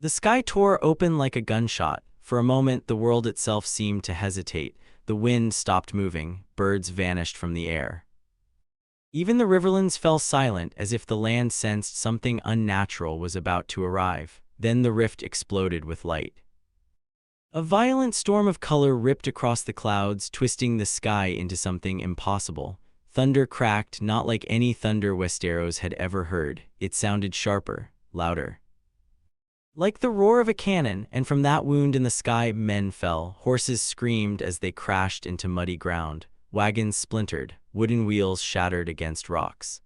The sky tore open like a gunshot. For a moment, the world itself seemed to hesitate. The wind stopped moving, birds vanished from the air. Even the riverlands fell silent, as if the land sensed something unnatural was about to arrive. Then the rift exploded with light. A violent storm of color ripped across the clouds, twisting the sky into something impossible. Thunder cracked, not like any thunder Westeros had ever heard. It sounded sharper, louder, like the roar of a cannon, and from that wound in the sky men fell. Horses screamed as they crashed into muddy ground. Wagons splintered, wooden wheels shattered against rocks.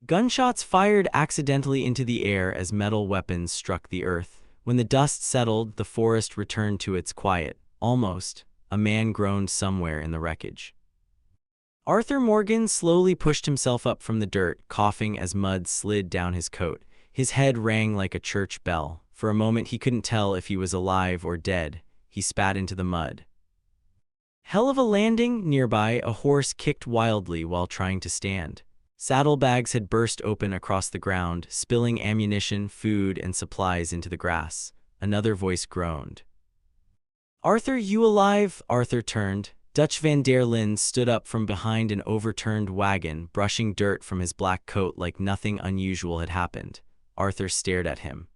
Gunshots fired accidentally into the air as metal weapons struck the earth. When the dust settled, the forest returned to its quiet. Almost, a man groaned somewhere in the wreckage. Arthur Morgan slowly pushed himself up from the dirt, coughing as mud slid down his coat. His head rang like a church bell. For a moment he couldn't tell if he was alive or dead. He spat into the mud. Hell of a landing. Nearby, a horse kicked wildly while trying to stand. Saddlebags had burst open across the ground, spilling ammunition, food, and supplies into the grass. Another voice groaned. "Arthur, you alive?" Arthur turned. Dutch van der Linde stood up from behind an overturned wagon, brushing dirt from his black coat like nothing unusual had happened. Arthur stared at him.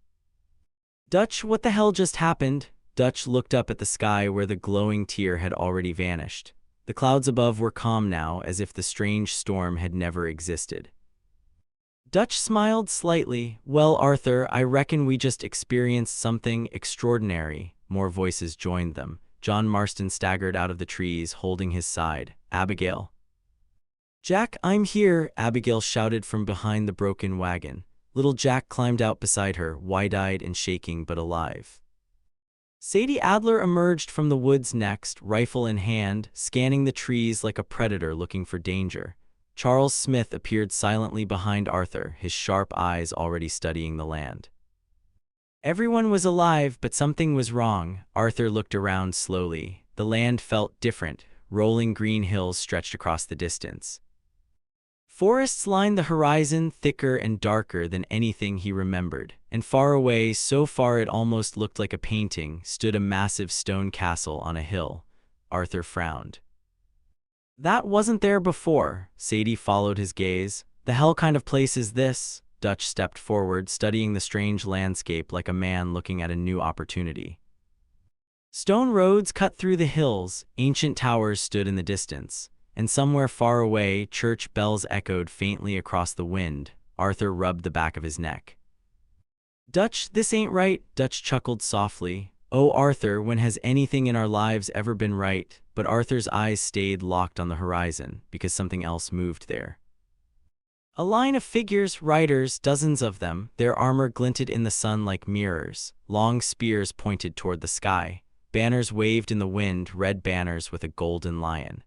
"Dutch, what the hell just happened?" Dutch looked up at the sky where the glowing tear had already vanished. The clouds above were calm now, as if the strange storm had never existed. Dutch smiled slightly. "Well, Arthur, I reckon we just experienced something extraordinary." More voices joined them. John Marston staggered out of the trees, holding his side. "Abigail." "Jack, I'm here," Abigail shouted from behind the broken wagon. Little Jack climbed out beside her, wide-eyed and shaking but alive. Sadie Adler emerged from the woods next, rifle in hand, scanning the trees like a predator looking for danger. Charles Smith appeared silently behind Arthur, his sharp eyes already studying the land. Everyone was alive, but something was wrong. Arthur looked around slowly. The land felt different. Rolling green hills stretched across the distance. Forests lined the horizon, thicker and darker than anything he remembered. And far away, so far it almost looked like a painting, stood a massive stone castle on a hill. Arthur frowned. "That wasn't there before." Sadie followed his gaze. "The hell kind of place is this?" Dutch stepped forward, studying the strange landscape like a man looking at a new opportunity. Stone roads cut through the hills, ancient towers stood in the distance, and somewhere far away, church bells echoed faintly across the wind. Arthur rubbed the back of his neck. "Dutch, this ain't right." Dutch chuckled softly. "Oh, Arthur, when has anything in our lives ever been right?" But Arthur's eyes stayed locked on the horizon, because something else moved there. A line of figures, riders, dozens of them. Their armor glinted in the sun like mirrors. Long spears pointed toward the sky. Banners waved in the wind, red banners with a golden lion.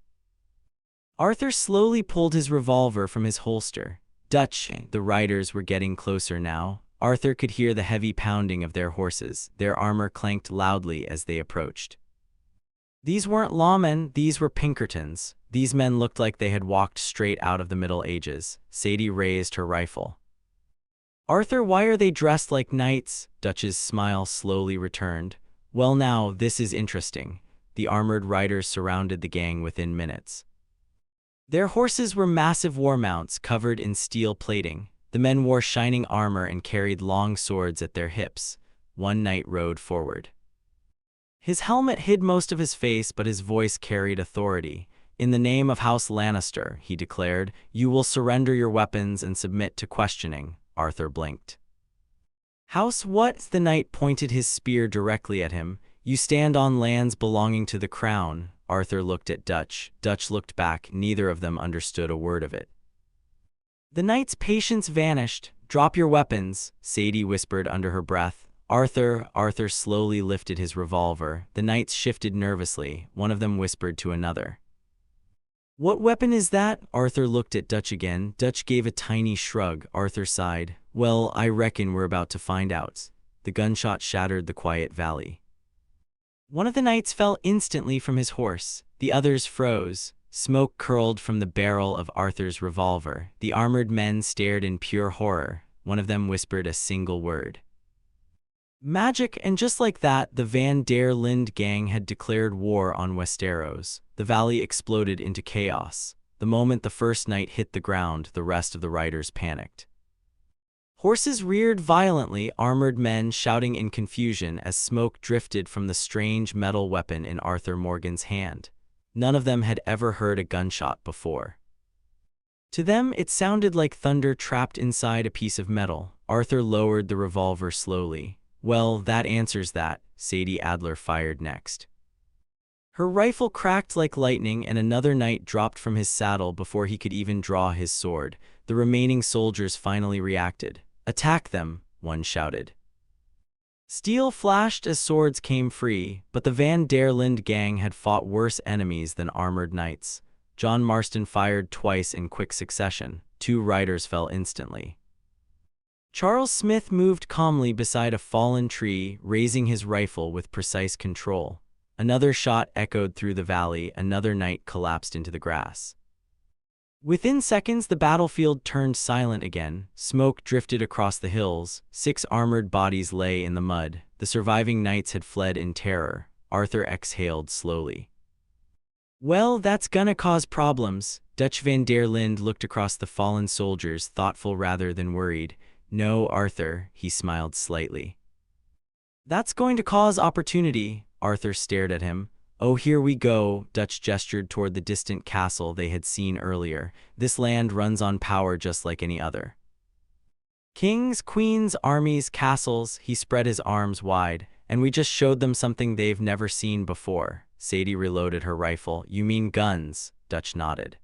Arthur slowly pulled his revolver from his holster. "Dutch." The riders were getting closer now. Arthur could hear the heavy pounding of their horses. Their armor clanked loudly as they approached. These weren't lawmen, these were Pinkertons. These men looked like they had walked straight out of the Middle Ages. Sadie raised her rifle. "Arthur, why are they dressed like knights?" Dutch's smile slowly returned. "Well now, this is interesting." The armored riders surrounded the gang within minutes. Their horses were massive war mounts covered in steel plating. The men wore shining armor and carried long swords at their hips. One knight rode forward. His helmet hid most of his face, but his voice carried authority. "In the name of House Lannister," he declared, "you will surrender your weapons and submit to questioning." Arthur blinked. "House what?" The knight pointed his spear directly at him. "You stand on lands belonging to the crown." Arthur looked at Dutch. Dutch looked back. Neither of them understood a word of it. The knight's patience vanished. "Drop your weapons," Sadie whispered under her breath. Arthur slowly lifted his revolver. The knights shifted nervously. One of them whispered to another. "What weapon is that?" Arthur looked at Dutch again. Dutch gave a tiny shrug. Arthur sighed. "Well, I reckon we're about to find out." The gunshot shattered the quiet valley. One of the knights fell instantly from his horse. The others froze. Smoke curled from the barrel of Arthur's revolver. The armored men stared in pure horror. One of them whispered a single word. Magic, and just like that, the Van der Linde gang had declared war on Westeros. The valley exploded into chaos. The moment the first knight hit the ground, the rest of the riders panicked. Horses reared violently, armored men shouting in confusion as smoke drifted from the strange metal weapon in Arthur Morgan's hand. None of them had ever heard a gunshot before. To them, it sounded like thunder trapped inside a piece of metal. Arthur lowered the revolver slowly. "Well, that answers that," Sadie Adler fired next. Her rifle cracked like lightning, and another knight dropped from his saddle before he could even draw his sword. The remaining soldiers finally reacted. "Attack them," one shouted. Steel flashed as swords came free, but the Van der Linde gang had fought worse enemies than armored knights. John Marston fired twice in quick succession. 2 riders fell instantly. Charles Smith moved calmly beside a fallen tree, raising his rifle with precise control. Another shot echoed through the valley. Another knight collapsed into the grass. Within seconds, the battlefield turned silent again. Smoke drifted across the hills. 6 armored bodies lay in the mud. The surviving knights had fled in terror. Arthur exhaled slowly. "Well, that's gonna cause problems." Dutch Van der Linde looked across the fallen soldiers, thoughtful rather than worried. "No, Arthur," he smiled slightly. "That's going to cause opportunity." Arthur stared at him. "Oh, here we go." Dutch gestured toward the distant castle they had seen earlier. "This land runs on power just like any other. Kings, queens, armies, castles." He spread his arms wide. "And we just showed them something they've never seen before." Sadie reloaded her rifle. "You mean guns?" Dutch nodded.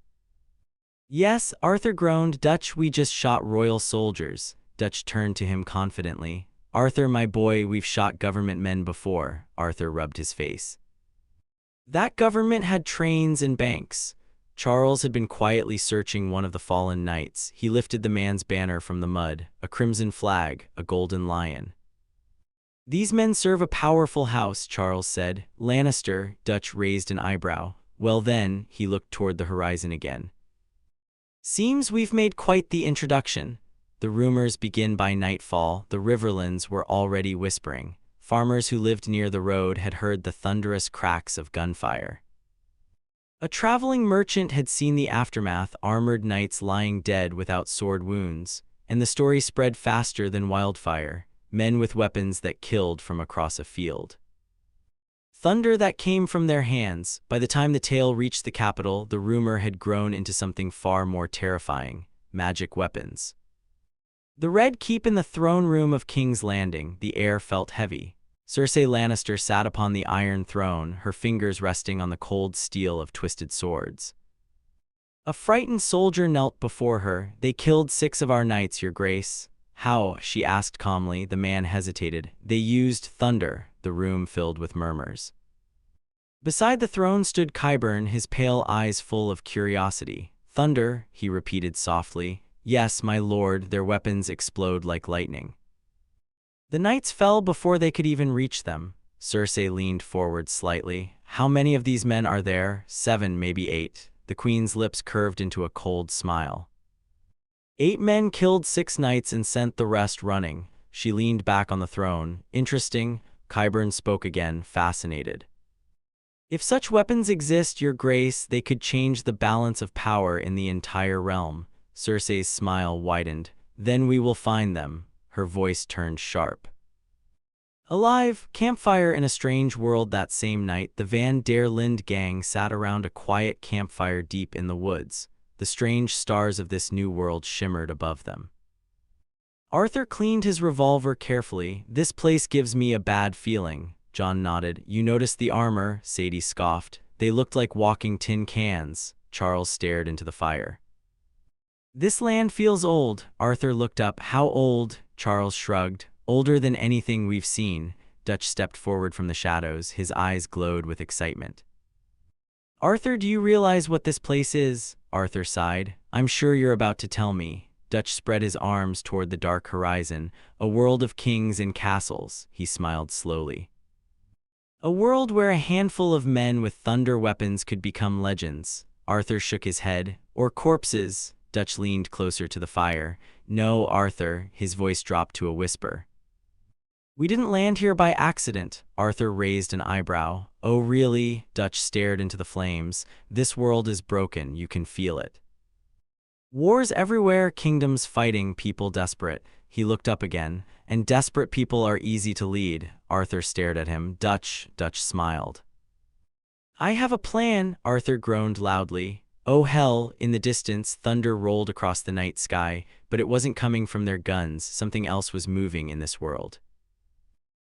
"Yes," Arthur groaned. "Dutch, we just shot royal soldiers." Dutch turned to him confidently. "Arthur, my boy, we've shot government men before." Arthur rubbed his face. "That government had trains and banks." Charles had been quietly searching one of the fallen knights. He lifted the man's banner from the mud, a crimson flag, a golden lion. "These men serve a powerful house," Charles said. "Lannister." Dutch raised an eyebrow. "Well then," he looked toward the horizon again. "Seems we've made quite the introduction." The rumors begin by nightfall. The Riverlands were already whispering. Farmers who lived near the road had heard the thunderous cracks of gunfire. A traveling merchant had seen the aftermath, armored knights lying dead without sword wounds, and the story spread faster than wildfire. Men with weapons that killed from across a field. Thunder that came from their hands. By the time the tale reached the capital, the rumor had grown into something far more terrifying: magic weapons. The Red Keep in the throne room of King's Landing. The air felt heavy. Cersei Lannister sat upon the Iron Throne, her fingers resting on the cold steel of twisted swords. A frightened soldier knelt before her. "They killed 6 of our knights, Your Grace." "How?" she asked calmly. The man hesitated. "They used thunder." The room filled with murmurs. Beside the throne stood Qyburn, his pale eyes full of curiosity. "Thunder," he repeated softly. "Yes, my lord, their weapons explode like lightning." The knights fell before they could even reach them. Cersei leaned forward slightly. "How many of these men are there?" 7, maybe 8. The queen's lips curved into a cold smile. 8 men killed 6 knights and sent the rest running." She leaned back on the throne. "Interesting." Qyburn spoke again, fascinated. "If such weapons exist, Your Grace, they could change the balance of power in the entire realm." Cersei's smile widened. "Then we will find them." Her voice turned sharp. Alive, campfire in a strange world. That same night, the Van der Linde gang sat around a quiet campfire deep in the woods. The strange stars of this new world shimmered above them. Arthur cleaned his revolver carefully. "This place gives me a bad feeling." John nodded. "You noticed the armor?" Sadie scoffed. "They looked like walking tin cans." Charles stared into the fire. "This land feels old." Arthur looked up. "How old?" Charles shrugged. "Older than anything we've seen." Dutch stepped forward from the shadows. His eyes glowed with excitement. "Arthur, do you realize what this place is?" Arthur sighed. "I'm sure you're about to tell me." Dutch spread his arms toward the dark horizon. "A world of kings and castles." He smiled slowly. "A world where a handful of men with thunder weapons could become legends." Arthur shook his head. "Or corpses." Dutch leaned closer to the fire. "No, Arthur." His voice dropped to a whisper. We didn't land here by accident. Arthur raised an eyebrow. Oh really? Dutch stared into the flames. This world is broken, you can feel it. Wars everywhere, kingdoms fighting, people desperate. He looked up again. And desperate people are easy to lead. Arthur stared at him. Dutch smiled. I have a plan, Arthur groaned loudly. Oh hell, in the distance, thunder rolled across the night sky, but it wasn't coming from their guns. Something else was moving in this world.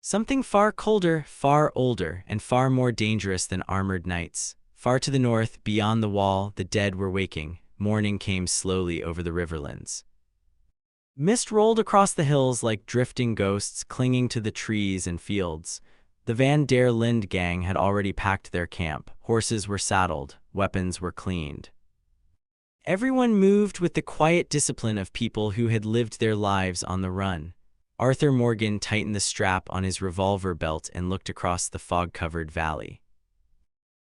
Something far colder, far older, and far more dangerous than armored knights. Far to the north, beyond the wall, the dead were waking. Morning came slowly over the riverlands. Mist rolled across the hills like drifting ghosts clinging to the trees and fields. The Van der Linde gang had already packed their camp. Horses were saddled, weapons were cleaned. Everyone moved with the quiet discipline of people who had lived their lives on the run. Arthur Morgan tightened the strap on his revolver belt and looked across the fog-covered valley.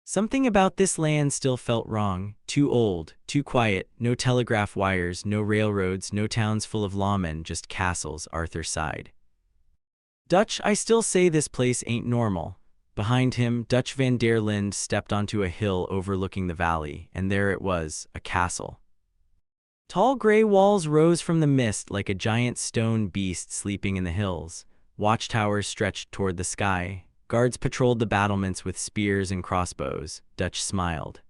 Something about this land still felt wrong. Too old, too quiet, no telegraph wires, no railroads, no towns full of lawmen, just castles. Arthur sighed. Dutch, I still say this place ain't normal. Behind him, Dutch van der Linde stepped onto a hill overlooking the valley, and there it was, a castle. Tall gray walls rose from the mist like a giant stone beast sleeping in the hills. Watchtowers stretched toward the sky. Guards patrolled the battlements with spears and crossbows. Dutch smiled.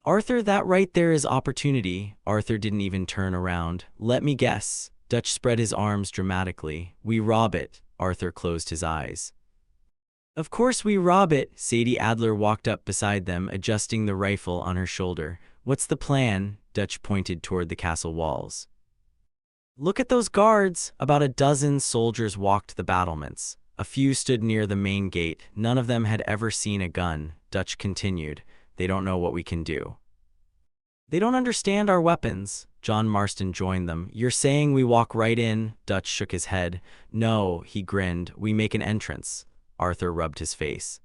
Arthur, that right there is opportunity. Arthur didn't even turn around. Let me guess. Dutch spread his arms dramatically. We rob it. Arthur closed his eyes. Of course we rob it. Sadie Adler walked up beside them, adjusting the rifle on her shoulder. What's the plan? Dutch pointed toward the castle walls. Look at those guards. About a dozen soldiers walked the battlements. A few stood near the main gate. None of them had ever seen a gun. Dutch continued. They don't know what we can do. They don't understand our weapons. John Marston joined them. You're saying we walk right in? Dutch shook his head. No, he grinned. We make an entrance. Arthur rubbed his face.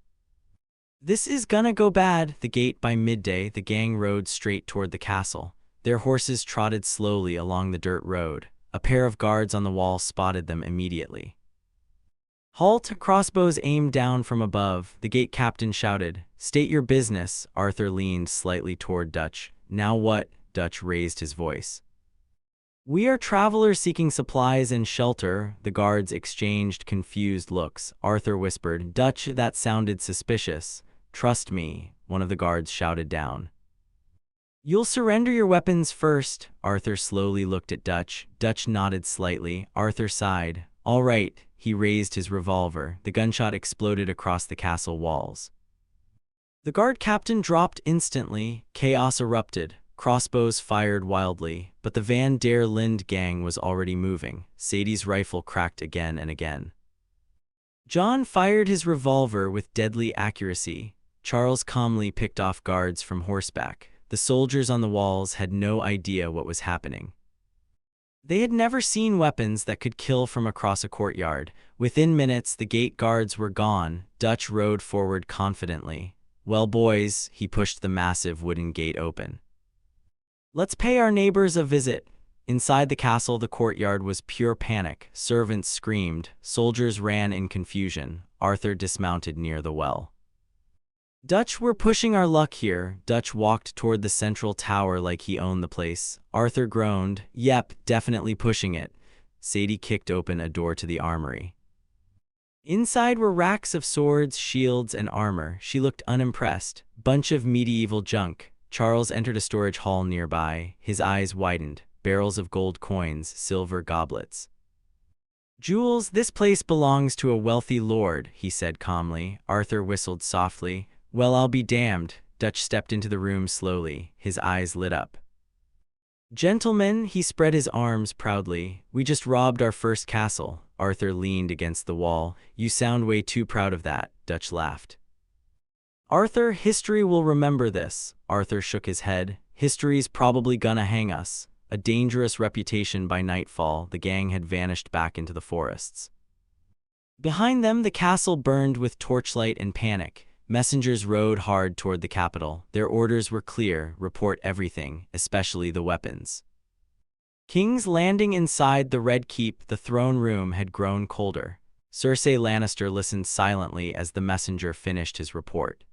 This is gonna go bad. The gate by midday, the gang rode straight toward the castle. Their horses trotted slowly along the dirt road. A pair of guards on the wall spotted them immediately. Halt! Crossbows aimed down from above. The gate captain shouted. State your business. Arthur leaned slightly toward Dutch. Now what? Dutch raised his voice. We are travelers seeking supplies and shelter. The guards exchanged confused looks. Arthur whispered, Dutch, that sounded suspicious. Trust me, one of the guards shouted down. You'll surrender your weapons first. Arthur slowly looked at Dutch. Dutch nodded slightly. Arthur sighed. All right. He raised his revolver. The gunshot exploded across the castle walls. The guard captain dropped instantly. Chaos erupted. Crossbows fired wildly, but the Van der Linde gang was already moving. Sadie's rifle cracked again and again. John fired his revolver with deadly accuracy. Charles calmly picked off guards from horseback. The soldiers on the walls had no idea what was happening. They had never seen weapons that could kill from across a courtyard. Within minutes, the gate guards were gone. Dutch rode forward confidently. Well, boys, he pushed the massive wooden gate open. Let's pay our neighbors a visit. Inside the castle, the courtyard was pure panic. Servants screamed. Soldiers ran in confusion. Arthur dismounted near the well. Dutch, we're pushing our luck here. Dutch walked toward the central tower like he owned the place. Arthur groaned. Yep, definitely pushing it. Sadie kicked open a door to the armory. Inside were racks of swords, shields, and armor. She looked unimpressed. Bunch of medieval junk. Charles entered a storage hall nearby. His eyes widened. Barrels of gold coins, silver goblets. Jewels, this place belongs to a wealthy lord, he said calmly. Arthur whistled softly. Well, I'll be damned. Dutch stepped into the room slowly. His eyes lit up. Gentlemen, he spread his arms proudly. We just robbed our first castle. Arthur leaned against the wall. You sound way too proud of that. Dutch laughed. Arthur, history will remember this. Arthur shook his head. History's probably gonna hang us. A dangerous reputation by nightfall, the gang had vanished back into the forests. Behind them, the castle burned with torchlight and panic. Messengers rode hard toward the capital. Their orders were clear: report everything, especially the weapons. King's Landing inside the Red Keep, the throne room had grown colder. Cersei Lannister listened silently as the messenger finished his report.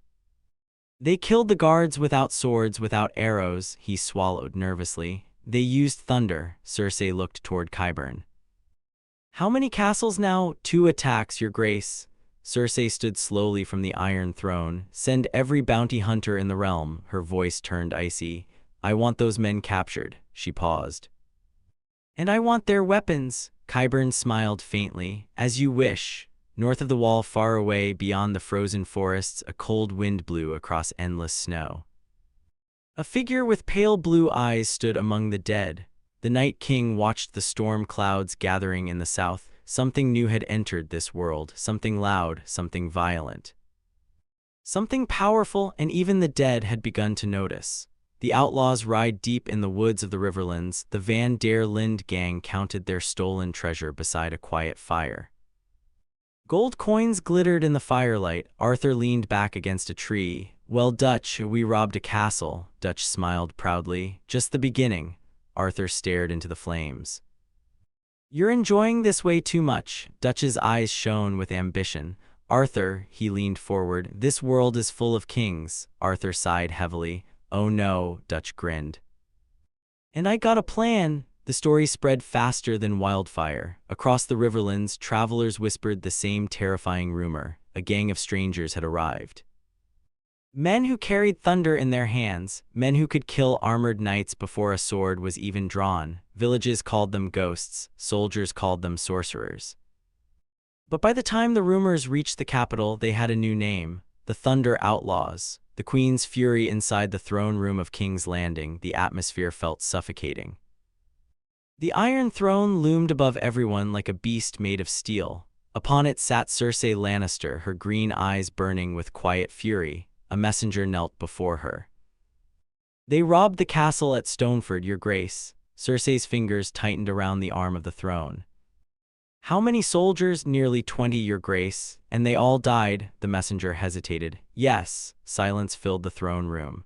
They killed the guards without swords, without arrows, he swallowed nervously. They used thunder. Cersei looked toward Qyburn. How many castles now? 2 attacks, your grace. Cersei stood slowly from the Iron Throne. Send every bounty hunter in the realm. Her voice turned icy. I want those men captured. She paused. And I want their weapons. Qyburn smiled faintly. As you wish. North of the wall, far away, beyond the frozen forests, a cold wind blew across endless snow. A figure with pale blue eyes stood among the dead. The Night King watched the storm clouds gathering in the south. Something new had entered this world, something loud, something violent. Something powerful, and even the dead had begun to notice. The outlaws ride deep in the woods of the Riverlands. The Van der Linde gang counted their stolen treasure beside a quiet fire. Gold coins glittered in the firelight. Arthur leaned back against a tree. Well, Dutch, we robbed a castle. Dutch smiled proudly. Just the beginning. Arthur stared into the flames. You're enjoying this way too much. Dutch's eyes shone with ambition. Arthur, he leaned forward. This world is full of kings. Arthur sighed heavily. Oh no, Dutch grinned. And I got a plan. The story spread faster than wildfire. Across the Riverlands, travelers whispered the same terrifying rumor. A gang of strangers had arrived. Men who carried thunder in their hands, men who could kill armored knights before a sword was even drawn. Villages called them ghosts, soldiers called them sorcerers. But by the time the rumors reached the capital, they had a new name, the Thunder Outlaws. The Queen's fury inside the throne room of King's Landing, the atmosphere felt suffocating. The Iron Throne loomed above everyone like a beast made of steel. Upon it sat Cersei Lannister, her green eyes burning with quiet fury. A messenger knelt before her. They robbed the castle at Stoneford, your grace. Cersei's fingers tightened around the arm of the throne. How many soldiers? Nearly 20, your grace. And they all died, the messenger hesitated. Yes. Silence filled the throne room.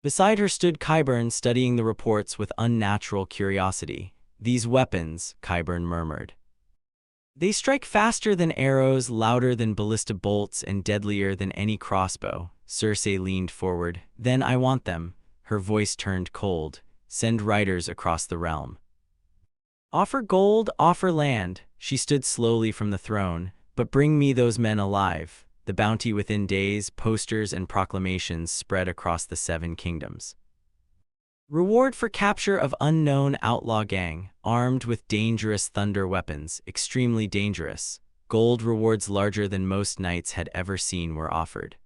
Beside her stood Qyburn, studying the reports with unnatural curiosity. These weapons, Qyburn murmured. They strike faster than arrows, louder than ballista bolts, and deadlier than any crossbow. Cersei leaned forward. Then I want them. Her voice turned cold. Send riders across the realm. Offer gold, offer land. She stood slowly from the throne. But bring me those men alive. The bounty within days, posters and proclamations spread across the 7 kingdoms. Reward for capture of unknown outlaw gang, armed with dangerous thunder weapons, extremely dangerous. Gold rewards larger than most knights had ever seen were offered.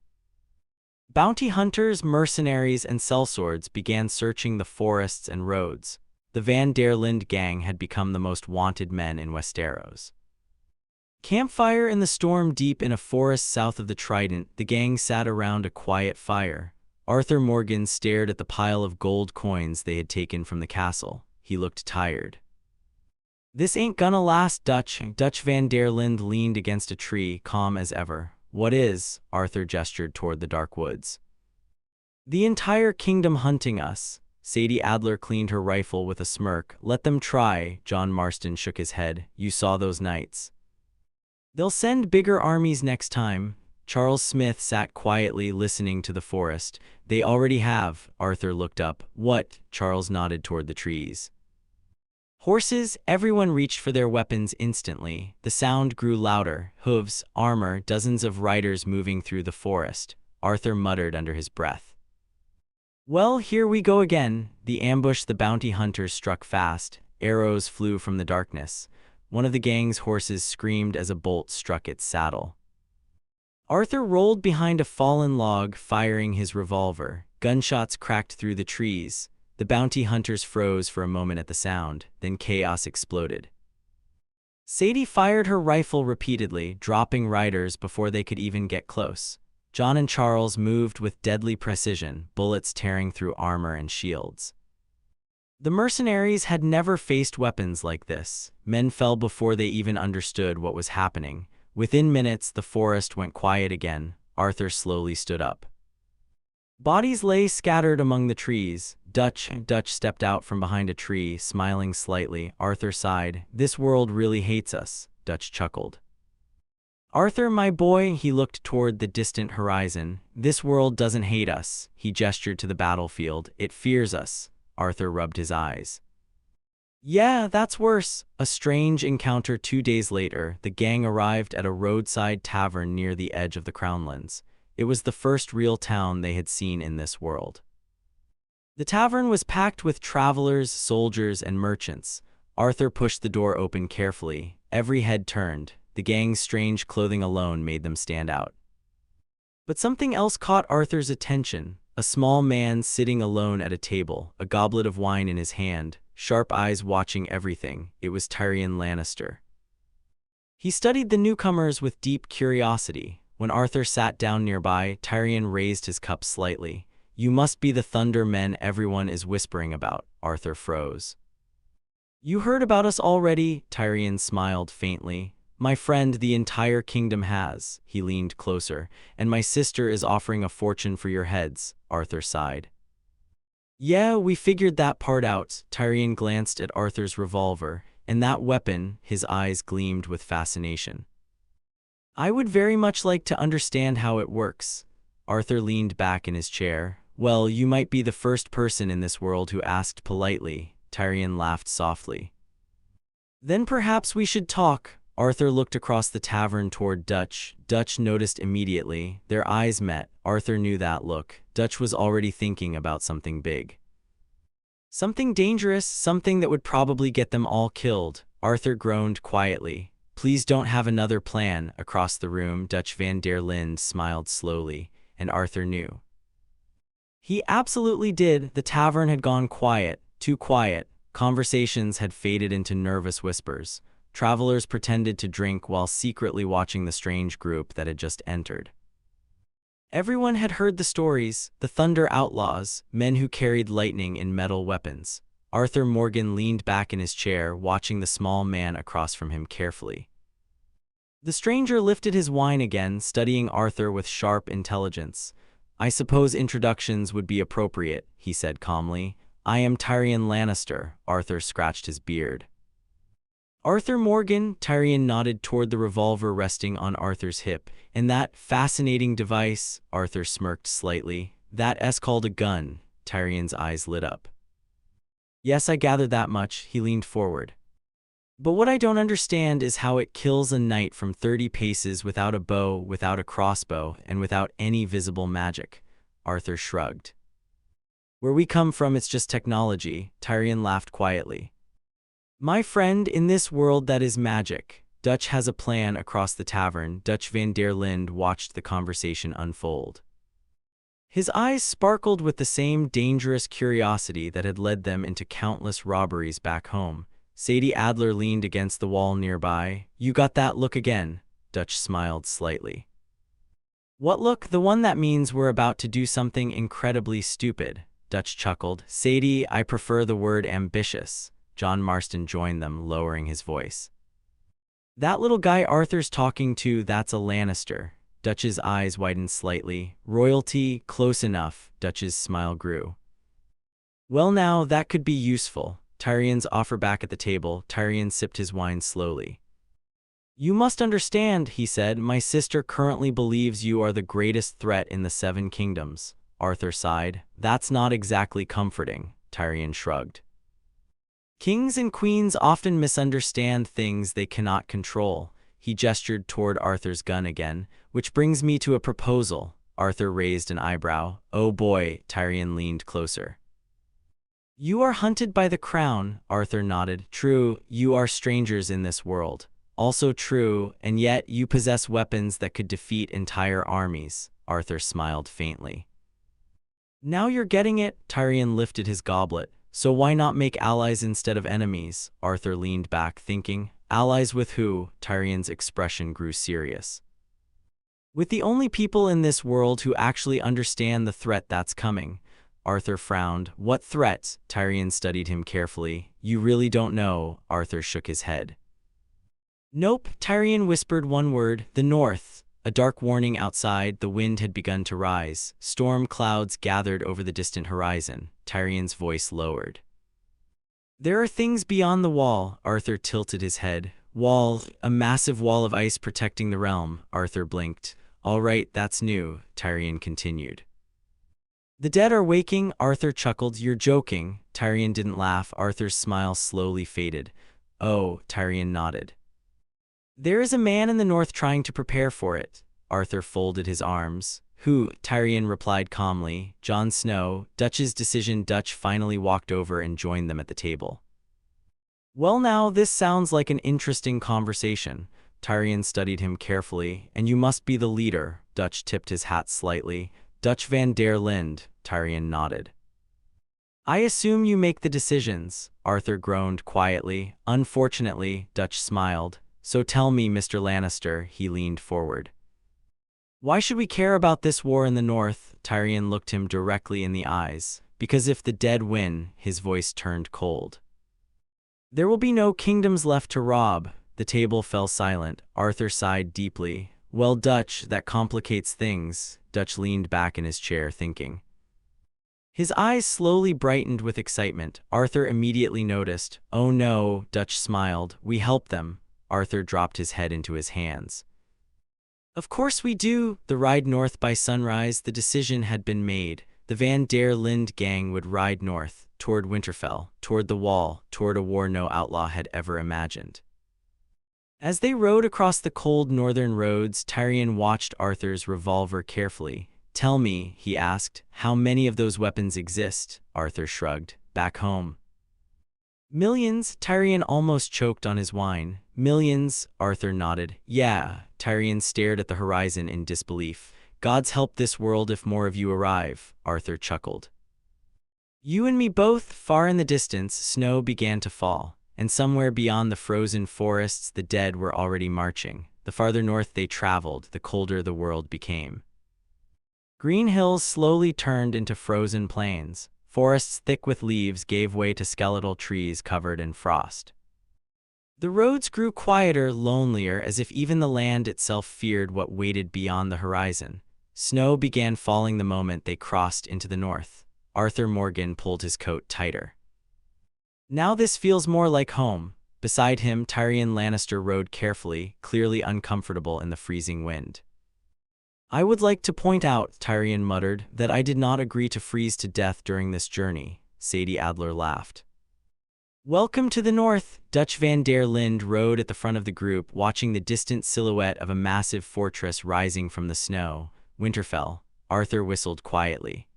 Bounty hunters, mercenaries, and sellswords began searching the forests and roads. The Van der Linde gang had become the most wanted men in Westeros. Campfire in the storm deep in a forest south of the Trident, the gang sat around a quiet fire. Arthur Morgan stared at the pile of gold coins they had taken from the castle. He looked tired. This ain't gonna last, Dutch. Dutch Van der Linde leaned against a tree, calm as ever. What is? Arthur gestured toward the dark woods. The entire kingdom hunting us. Sadie Adler cleaned her rifle with a smirk. Let them try. John Marston shook his head. You saw those knights. They'll send bigger armies next time. Charles Smith sat quietly listening to the forest. They already have. Arthur looked up. What? Charles nodded toward the trees. Horses. Everyone reached for their weapons instantly. The sound grew louder. Hooves, armor, dozens of riders moving through the forest. Arthur muttered under his breath. Well, here we go again. The ambush. The bounty hunters struck fast. Arrows flew from the darkness. One of the gang's horses screamed as a bolt struck its saddle. Arthur rolled behind a fallen log, firing his revolver. Gunshots cracked through the trees. The bounty hunters froze for a moment at the sound, then chaos exploded. Sadie fired her rifle repeatedly, dropping riders before they could even get close. John and Charles moved with deadly precision, bullets tearing through armor and shields. The mercenaries had never faced weapons like this. Men fell before they even understood what was happening. Within minutes, the forest went quiet again. Arthur slowly stood up. Bodies lay scattered among the trees. Dutch stepped out from behind a tree, smiling slightly. Arthur sighed. This world really hates us. Dutch chuckled. Arthur, my boy, he looked toward the distant horizon. This world doesn't hate us. He gestured to the battlefield. It fears us. Arthur rubbed his eyes. Yeah, that's worse. A strange encounter 2 days later, the gang arrived at a roadside tavern near the edge of the Crownlands. It was the first real town they had seen in this world. The tavern was packed with travelers, soldiers, and merchants. Arthur pushed the door open carefully. Every head turned. The gang's strange clothing alone made them stand out. But something else caught Arthur's attention. A small man sitting alone at a table, a goblet of wine in his hand, sharp eyes watching everything. It was Tyrion Lannister. He studied the newcomers with deep curiosity. When Arthur sat down nearby, Tyrion raised his cup slightly. You must be the Thunder men everyone is whispering about. Arthur froze. You heard about us already? Tyrion smiled faintly. My friend, the entire kingdom has. He leaned closer. And my sister is offering a fortune for your heads. Arthur sighed. Yeah, we figured that part out. Tyrion glanced at Arthur's revolver. And that weapon, his eyes gleamed with fascination. I would very much like to understand how it works. Arthur leaned back in his chair. Well, you might be the first person in this world who asked politely. Tyrion laughed softly. Then perhaps we should talk. Arthur looked across the tavern toward Dutch. Dutch noticed immediately. Their eyes met. Arthur knew that look. Dutch was already thinking about something big. Something dangerous, something that would probably get them all killed. Arthur groaned quietly. Please don't have another plan. Across the room, Dutch van der Linde smiled slowly, and Arthur knew. He absolutely did. The tavern had gone quiet, too quiet. Conversations had faded into nervous whispers. Travelers pretended to drink while secretly watching the strange group that had just entered. Everyone had heard the stories, the Thunder outlaws, men who carried lightning in metal weapons. Arthur Morgan leaned back in his chair, watching the small man across from him carefully. The stranger lifted his wine again, studying Arthur with sharp intelligence. I suppose introductions would be appropriate, he said calmly. I am Tyrion Lannister. Arthur scratched his beard. Arthur Morgan? Tyrion nodded toward the revolver resting on Arthur's hip. And that fascinating device? Arthur smirked slightly. That's called a gun. Tyrion's eyes lit up. Yes, I gathered that much. He leaned forward. But what I don't understand is how it kills a knight from 30 paces without a bow, without a crossbow, and without any visible magic. Arthur shrugged. Where we come from, it's just technology. Tyrion laughed quietly. My friend, in this world that is magic. Dutch has a plan. Across the tavern, Dutch van der Linde watched the conversation unfold. His eyes sparkled with the same dangerous curiosity that had led them into countless robberies back home. Sadie Adler leaned against the wall nearby. You got that look again. Dutch smiled slightly. What look? The one that means we're about to do something incredibly stupid. Dutch chuckled. Sadie, I prefer the word ambitious. John Marston joined them, lowering his voice. That little guy Arthur's talking to, that's a Lannister. Dutch's eyes widened slightly. Royalty, close enough. Dutch's smile grew. Well now, that could be useful. Tyrion's offer back at the table. Tyrion sipped his wine slowly. You must understand, he said, my sister currently believes you are the greatest threat in the 7 kingdoms. Arthur sighed. That's not exactly comforting. Tyrion shrugged. Kings and queens often misunderstand things they cannot control. He gestured toward Arthur's gun again. Which brings me to a proposal. Arthur raised an eyebrow. Oh boy. Tyrion leaned closer. You are hunted by the crown. Arthur nodded. True, you are strangers in this world. Also true, and yet you possess weapons that could defeat entire armies. Arthur smiled faintly. Now you're getting it. Tyrion lifted his goblet. So why not make allies instead of enemies? Arthur leaned back, thinking. Allies with who? Tyrion's expression grew serious. With the only people in this world who actually understand the threat that's coming. Arthur frowned. What threat? Tyrion studied him carefully. You really don't know. Arthur shook his head. Nope. Tyrion whispered one word. The North. A dark warning outside. The wind had begun to rise. Storm clouds gathered over the distant horizon. Tyrion's voice lowered. There are things beyond the wall. Arthur tilted his head. Wall, a massive wall of ice protecting the realm, Arthur blinked. All right, that's new, Tyrion continued. The dead are waking, Arthur chuckled. You're joking. Tyrion didn't laugh. Arthur's smile slowly faded. Oh, Tyrion nodded. There is a man in the north trying to prepare for it. Arthur folded his arms. Who? Tyrion replied calmly. Jon Snow. Dutch's decision. Dutch finally walked over and joined them at the table. Well now, this sounds like an interesting conversation. Tyrion studied him carefully. And you must be the leader. Dutch tipped his hat slightly. Dutch van der Linde, Tyrion nodded. I assume you make the decisions, Arthur groaned quietly. Unfortunately, Dutch smiled. So tell me, Mr. Lannister, he leaned forward. Why should we care about this war in the north? Tyrion looked him directly in the eyes. Because if the dead win, his voice turned cold. There will be no kingdoms left to rob. The table fell silent. Arthur sighed deeply. Well, Dutch, that complicates things. Dutch leaned back in his chair, thinking. His eyes slowly brightened with excitement. Arthur immediately noticed. Oh no, Dutch smiled. We help them. Arthur dropped his head into his hands. Of course we do. The ride north by sunrise. The decision had been made. The Van der Linde gang would ride north, toward Winterfell, toward the Wall, toward a war no outlaw had ever imagined. As they rode across the cold northern roads, Tyrion watched Arthur's revolver carefully. Tell me, he asked, how many of those weapons exist? Arthur shrugged. Back home. Millions, Tyrion almost choked on his wine. Millions, Arthur nodded. Yeah, Tyrion stared at the horizon in disbelief. Gods help this world if more of you arrive, Arthur chuckled. You and me both. Far in the distance, snow began to fall. And somewhere beyond the frozen forests, the dead were already marching. The farther north they traveled, the colder the world became. Green hills slowly turned into frozen plains. Forests thick with leaves gave way to skeletal trees covered in frost. The roads grew quieter, lonelier, as if even the land itself feared what waited beyond the horizon. Snow began falling the moment they crossed into the north. Arthur Morgan pulled his coat tighter. Now this feels more like home. Beside him, Tyrion Lannister rode carefully, clearly uncomfortable in the freezing wind. I would like to point out, Tyrion muttered, that I did not agree to freeze to death during this journey. Sadie Adler laughed. Welcome to the north. Dutch van der Linde rode at the front of the group, watching the distant silhouette of a massive fortress rising from the snow. Winterfell. Arthur whistled quietly.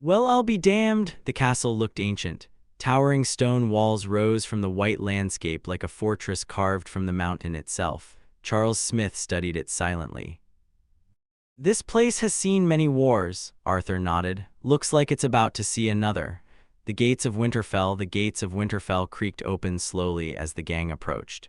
Well, I'll be damned. The castle looked ancient. Towering stone walls rose from the white landscape like a fortress carved from the mountain itself. Charles Smith studied it silently. This place has seen many wars, Arthur nodded. Looks like it's about to see another. The gates of Winterfell creaked open slowly as the gang approached.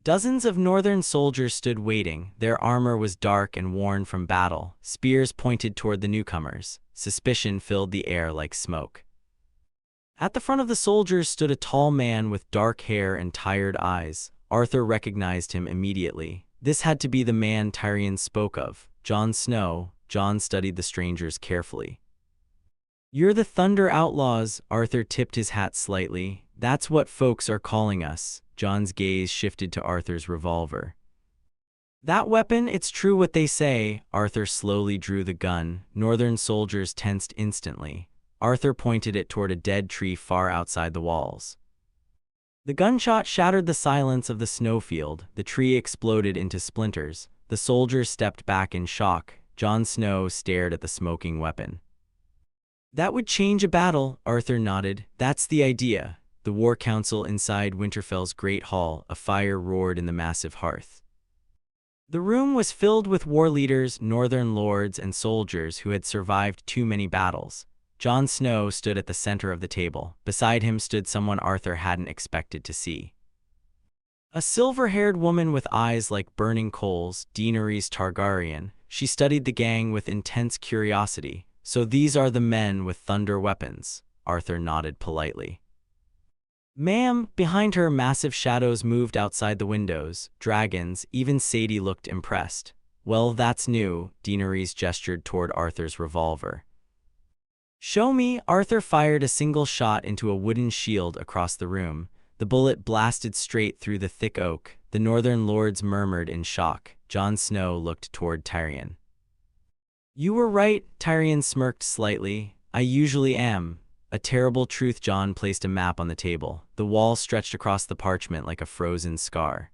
Dozens of northern soldiers stood waiting. Their armor was dark and worn from battle. Spears pointed toward the newcomers. Suspicion filled the air like smoke. At the front of the soldiers stood a tall man with dark hair and tired eyes. Arthur recognized him immediately. This had to be the man Tyrion spoke of, Jon Snow. Jon studied the strangers carefully. You're the Thunder Outlaws, Arthur tipped his hat slightly. That's what folks are calling us. Jon's gaze shifted to Arthur's revolver. That weapon, it's true what they say. Arthur slowly drew the gun. Northern soldiers tensed instantly. Arthur pointed it toward a dead tree far outside the walls. The gunshot shattered the silence of the snowfield. The tree exploded into splinters. The soldiers stepped back in shock. Jon Snow stared at the smoking weapon. That would change a battle, Arthur nodded. That's the idea. The war council inside Winterfell's great hall, a fire roared in the massive hearth. The room was filled with war leaders, northern lords, and soldiers who had survived too many battles. Jon Snow stood at the center of the table. Beside him stood someone Arthur hadn't expected to see. A silver-haired woman with eyes like burning coals, Daenerys Targaryen. She studied the gang with intense curiosity. So these are the men with thunder weapons, Arthur nodded politely. Ma'am, behind her massive shadows moved outside the windows, dragons. Even Sadie looked impressed. Well, that's new, Daenerys gestured toward Arthur's revolver. Show me. Arthur fired a single shot into a wooden shield across the room. The bullet blasted straight through the thick oak. The northern lords murmured in shock. Jon Snow looked toward Tyrion. "You were right," Tyrion smirked slightly. "I usually am." A terrible truth. Jon placed a map on the table. The wall stretched across the parchment like a frozen scar.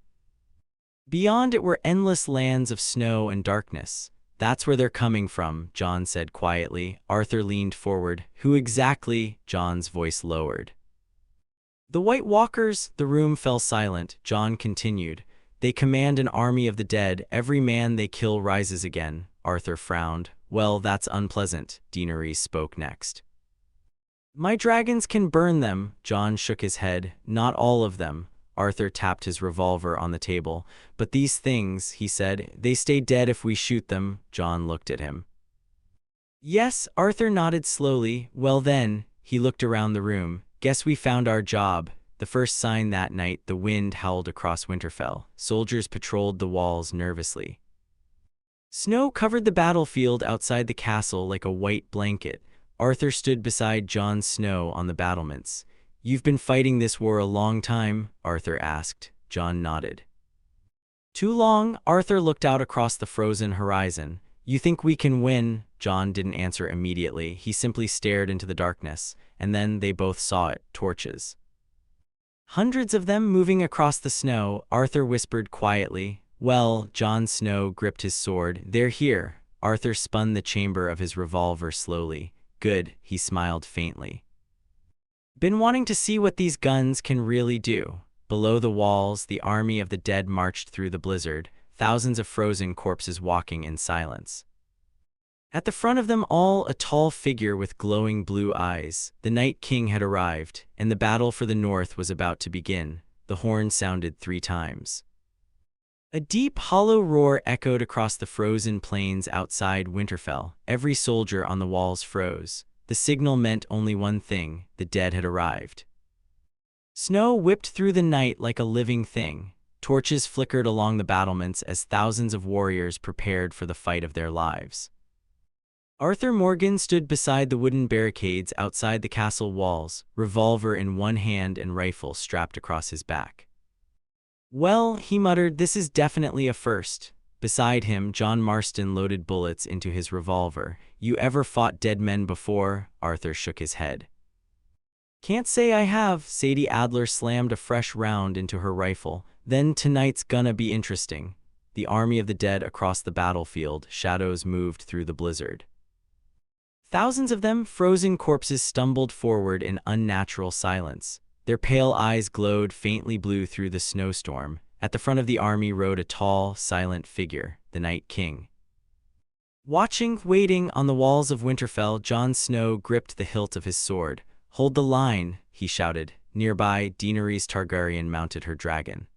Beyond it were endless lands of snow and darkness. "That's where they're coming from," Jon said quietly. Arthur leaned forward. "Who exactly?" Jon's voice lowered. "The White Walkers." The room fell silent. Jon continued. "They command an army of the dead. Every man they kill rises again." Arthur frowned. "Well, that's unpleasant." Daenerys spoke next. "My dragons can burn them." Jon shook his head. "Not all of them." Arthur tapped his revolver on the table. "But these things," he said, "they stay dead if we shoot them." Jon looked at him. "Yes," Arthur nodded slowly. "Well then," he looked around the room, "guess we found our job." The first sign that night, the wind howled across Winterfell. Soldiers patrolled the walls nervously. Snow covered the battlefield outside the castle like a white blanket. Arthur stood beside Jon Snow on the battlements. "You've been fighting this war a long time?" Arthur asked. Jon nodded. "Too long." Arthur looked out across the frozen horizon. "You think we can win?" Jon didn't answer immediately. He simply stared into the darkness, and then they both saw it, torches. Hundreds of them moving across the snow. Arthur whispered quietly. "Well," Jon Snow gripped his sword. "They're here." Arthur spun the chamber of his revolver slowly. "Good," he smiled faintly. "Been wanting to see what these guns can really do." Below the walls, the army of the dead marched through the blizzard, thousands of frozen corpses walking in silence. At the front of them all, a tall figure with glowing blue eyes. The Night King had arrived, and the battle for the north was about to begin. The horn sounded 3 times. A deep, hollow roar echoed across the frozen plains outside Winterfell. Every soldier on the walls froze. The signal meant only one thing: the dead had arrived. Snow whipped through the night like a living thing. Torches flickered along the battlements as thousands of warriors prepared for the fight of their lives. Arthur Morgan stood beside the wooden barricades outside the castle walls, revolver in one hand and rifle strapped across his back. "Well," he muttered, "this is definitely a first." Beside him, John Marston loaded bullets into his revolver. "You ever fought dead men before?" Arthur shook his head. "Can't say I have." Sadie Adler slammed a fresh round into her rifle. "Then tonight's gonna be interesting." The army of the dead across the battlefield, shadows moved through the blizzard. Thousands of them, frozen corpses, stumbled forward in unnatural silence. Their pale eyes glowed faintly blue through the snowstorm. At the front of the army rode a tall, silent figure, the Night King. Watching, waiting, on the walls of Winterfell, Jon Snow gripped the hilt of his sword. "Hold the line," he shouted. Nearby, Daenerys Targaryen mounted her dragon.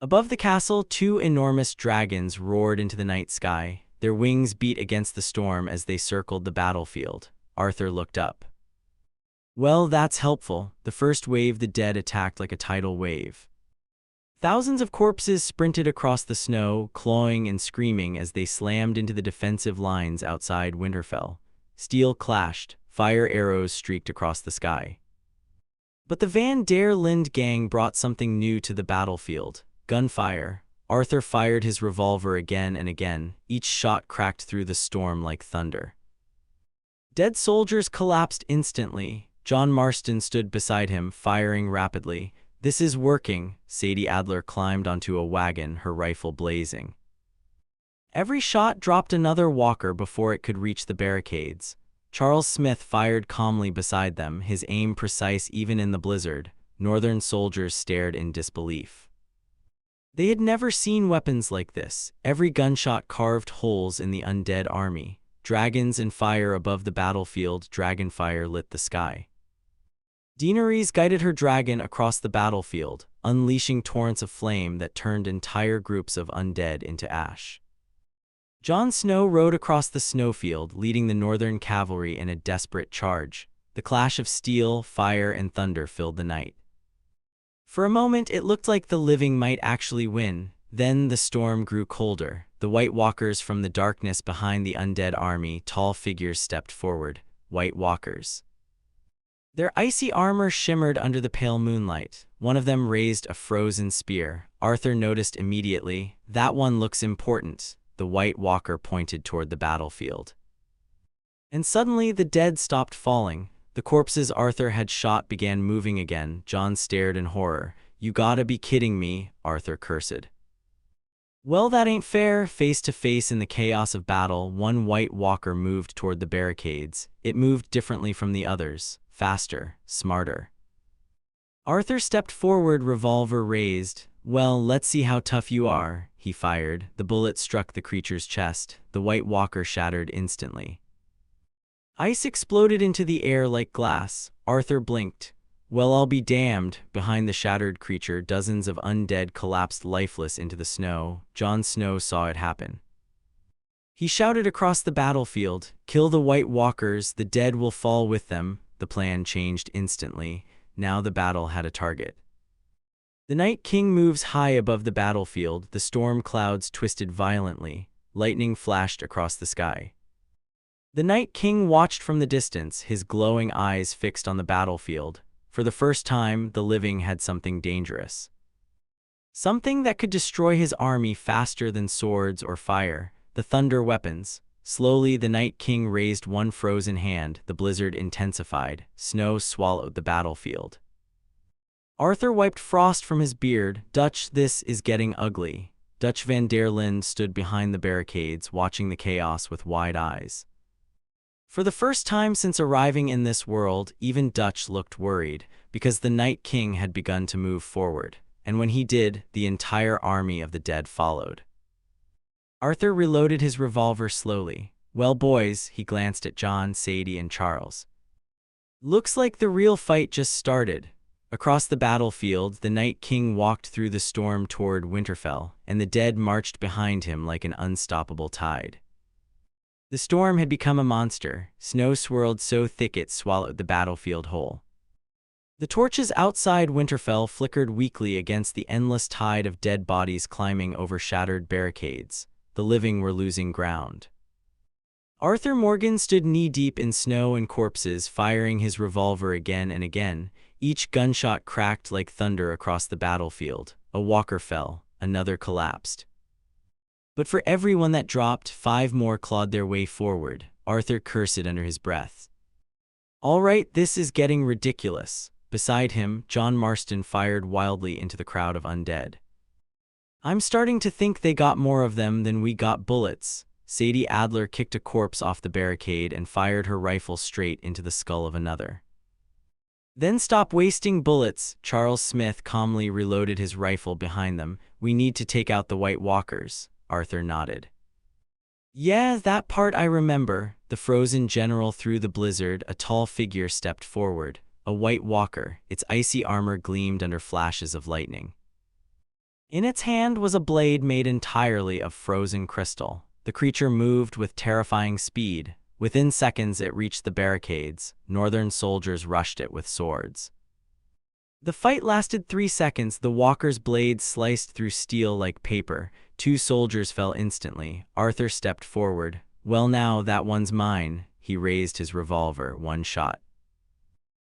Above the castle, 2 enormous dragons roared into the night sky. Their wings beat against the storm as they circled the battlefield. Arthur looked up. "Well, that's helpful." The first wave, the dead attacked like a tidal wave. Thousands of corpses sprinted across the snow, clawing and screaming as they slammed into the defensive lines outside Winterfell. Steel clashed, fire arrows streaked across the sky. But the Van der Linde gang brought something new to the battlefield: gunfire. Arthur fired his revolver again and again. Each shot cracked through the storm like thunder. Dead soldiers collapsed instantly. Jon Marston stood beside him, firing rapidly. "This is working." Sadie Adler climbed onto a wagon, her rifle blazing. Every shot dropped another walker before it could reach the barricades. Charles Smith fired calmly beside them, his aim precise even in the blizzard. Northern soldiers stared in disbelief. They had never seen weapons like this. Every gunshot carved holes in the undead army. Dragons and fire above the battlefield, dragonfire lit the sky. Daenerys guided her dragon across the battlefield, unleashing torrents of flame that turned entire groups of undead into ash. Jon Snow rode across the snowfield, leading the northern cavalry in a desperate charge. The clash of steel, fire, and thunder filled the night. For a moment, it looked like the living might actually win. Then the storm grew colder. The White Walkers from the darkness behind the undead army, tall figures stepped forward. White Walkers. Their icy armor shimmered under the pale moonlight. One of them raised a frozen spear. Arthur noticed immediately. That one looks important. The White Walker pointed toward the battlefield. And suddenly the dead stopped falling. The corpses Arthur had shot began moving again. John stared in horror. "You gotta be kidding me," Arthur cursed. "Well, that ain't fair." Face to face in the chaos of battle, one White Walker moved toward the barricades. It moved differently from the others. Faster, smarter. Arthur stepped forward, revolver raised. "Well, let's see how tough you are," he fired. The bullet struck the creature's chest. The White Walker shattered instantly. Ice exploded into the air like glass. Arthur blinked. "Well, I'll be damned." Behind the shattered creature, dozens of undead collapsed lifeless into the snow. Jon Snow saw it happen. He shouted across the battlefield, "Kill the White Walkers, the dead will fall with them." The plan changed instantly. Now the battle had a target. The Night King moves high above the battlefield. The storm clouds twisted violently. Lightning flashed across the sky. The Night King watched from the distance, his glowing eyes fixed on the battlefield. For the first time, the living had something dangerous. Something that could destroy his army faster than swords or fire. The thunder weapons. Slowly, the Night King raised one frozen hand. The blizzard intensified. Snow swallowed the battlefield. Arthur wiped frost from his beard. "Dutch, this is getting ugly." Dutch van der Linde stood behind the barricades, watching the chaos with wide eyes. For the first time since arriving in this world, even Dutch looked worried, because the Night King had begun to move forward, and when he did, the entire army of the dead followed. Arthur reloaded his revolver slowly. "Well, boys," he glanced at John, Sadie, and Charles. "Looks like the real fight just started." Across the battlefield, the Night King walked through the storm toward Winterfell, and the dead marched behind him like an unstoppable tide. The storm had become a monster. Snow swirled so thick it swallowed the battlefield whole. The torches outside Winterfell flickered weakly against the endless tide of dead bodies climbing over shattered barricades. The living were losing ground. Arthur Morgan stood knee-deep in snow and corpses, firing his revolver again and again. Each gunshot cracked like thunder across the battlefield. A walker fell, another collapsed. But for every one that dropped, 5 more clawed their way forward. Arthur cursed under his breath. "All right, this is getting ridiculous." Beside him, John Marston fired wildly into the crowd of undead. "I'm starting to think they got more of them than we got bullets." Sadie Adler kicked a corpse off the barricade and fired her rifle straight into the skull of another. "Then stop wasting bullets." Charles Smith calmly reloaded his rifle behind them. "We need to take out the White Walkers." Arthur nodded. "Yeah, that part I remember." The frozen general through the blizzard, a tall figure stepped forward. A White Walker, its icy armor gleamed under flashes of lightning. In its hand was a blade made entirely of frozen crystal. The creature moved with terrifying speed. Within seconds it reached the barricades. Northern soldiers rushed it with swords. The fight lasted 3 seconds. The walker's blade sliced through steel like paper. 2 soldiers fell instantly. Arthur stepped forward. "Well, now that one's mine." He raised his revolver. One shot.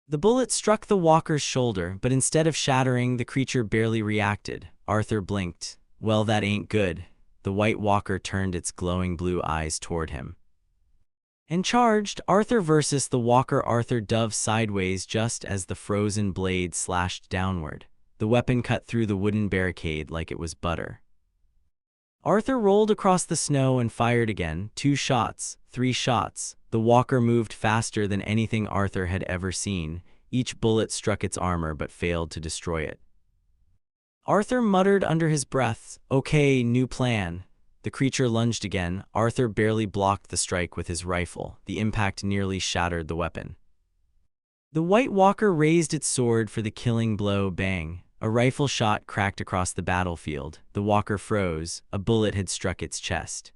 The bullet struck the walker's shoulder, but instead of shattering, the creature barely reacted. Arthur blinked. "Well, that ain't good." The White Walker turned its glowing blue eyes toward him and charged. Arthur versus the walker. Arthur dove sideways just as the frozen blade slashed downward. The weapon cut through the wooden barricade like it was butter. Arthur rolled across the snow and fired again. 2 shots, 3 shots. The walker moved faster than anything Arthur had ever seen. Each bullet struck its armor but failed to destroy it. Arthur muttered under his breath, "Okay, new plan." The creature lunged again. Arthur barely blocked the strike with his rifle. The impact nearly shattered the weapon. The White Walker raised its sword for the killing blow. Bang! A rifle shot cracked across the battlefield. The walker froze. A bullet had struck its chest.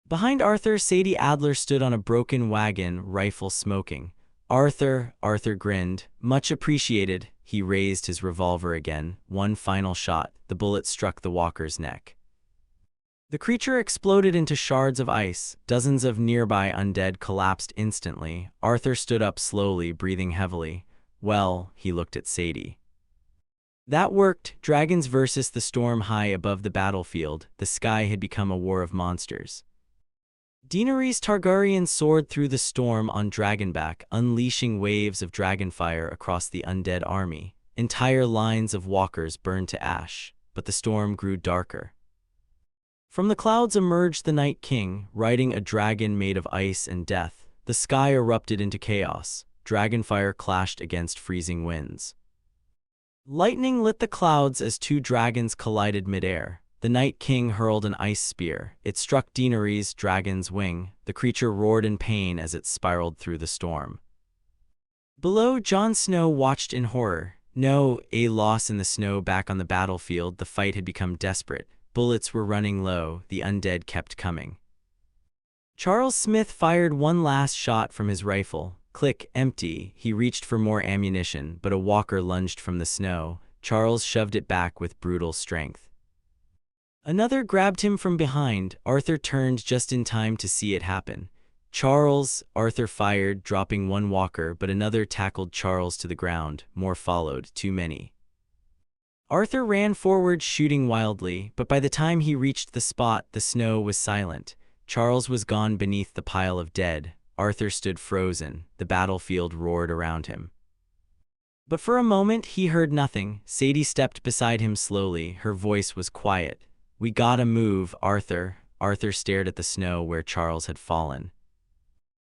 Behind Arthur, Sadie Adler stood on a broken wagon, rifle smoking. Arthur grinned. "Much appreciated." He raised his revolver again. One final shot. The bullet struck the walker's neck. The creature exploded into shards of ice. Dozens of nearby undead collapsed instantly. Arthur stood up slowly, breathing heavily. Well, he looked at Sadie. That worked. Dragons versus the storm high above the battlefield. The sky had become a war of monsters. Daenerys Targaryen soared through the storm on Dragonback, unleashing waves of dragonfire across the undead army. Entire lines of walkers burned to ash, but the storm grew darker. From the clouds emerged the Night King, riding a dragon made of ice and death. The sky erupted into chaos. Dragonfire clashed against freezing winds. Lightning lit the clouds as two dragons collided midair. The Night King hurled an ice spear. It struck Daenerys' dragon's wing. The creature roared in pain as it spiraled through the storm. Below, Jon Snow watched in horror. No, a loss in the snow. Back on the battlefield, the fight had become desperate. Bullets were running low. The undead kept coming. Charles Smith fired one last shot from his rifle. Click, empty. He reached for more ammunition, but a walker lunged from the snow. Charles shoved it back with brutal strength. Another grabbed him from behind. Arthur turned just in time to see it happen. Arthur fired, dropping one walker, but another tackled Charles to the ground. More followed, too many. Arthur ran forward, shooting wildly, but by the time he reached the spot, the snow was silent. Charles was gone beneath the pile of dead. Arthur stood frozen. The battlefield roared around him. But for a moment, he heard nothing. Sadie stepped beside him slowly. Her voice was quiet. "We gotta move, Arthur." Arthur stared at the snow where Charles had fallen.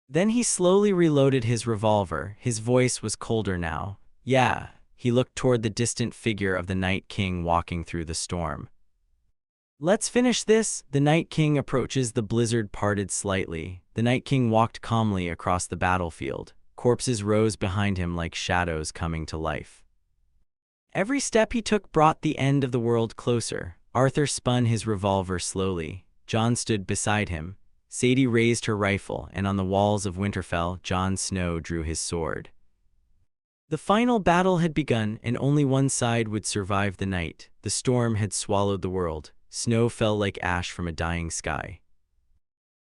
Then he slowly reloaded his revolver. His voice was colder now. "Yeah." He looked toward the distant figure of the Night King walking through the storm. "Let's finish this." The Night King approaches. The blizzard parted slightly. The Night King walked calmly across the battlefield. Corpses rose behind him like shadows coming to life. Every step he took brought the end of the world closer. Arthur spun his revolver slowly. Jon stood beside him. Sadie raised her rifle, and on the walls of Winterfell, Jon Snow drew his sword. The final battle had begun, and only one side would survive the night. The storm had swallowed the world. Snow fell like ash from a dying sky.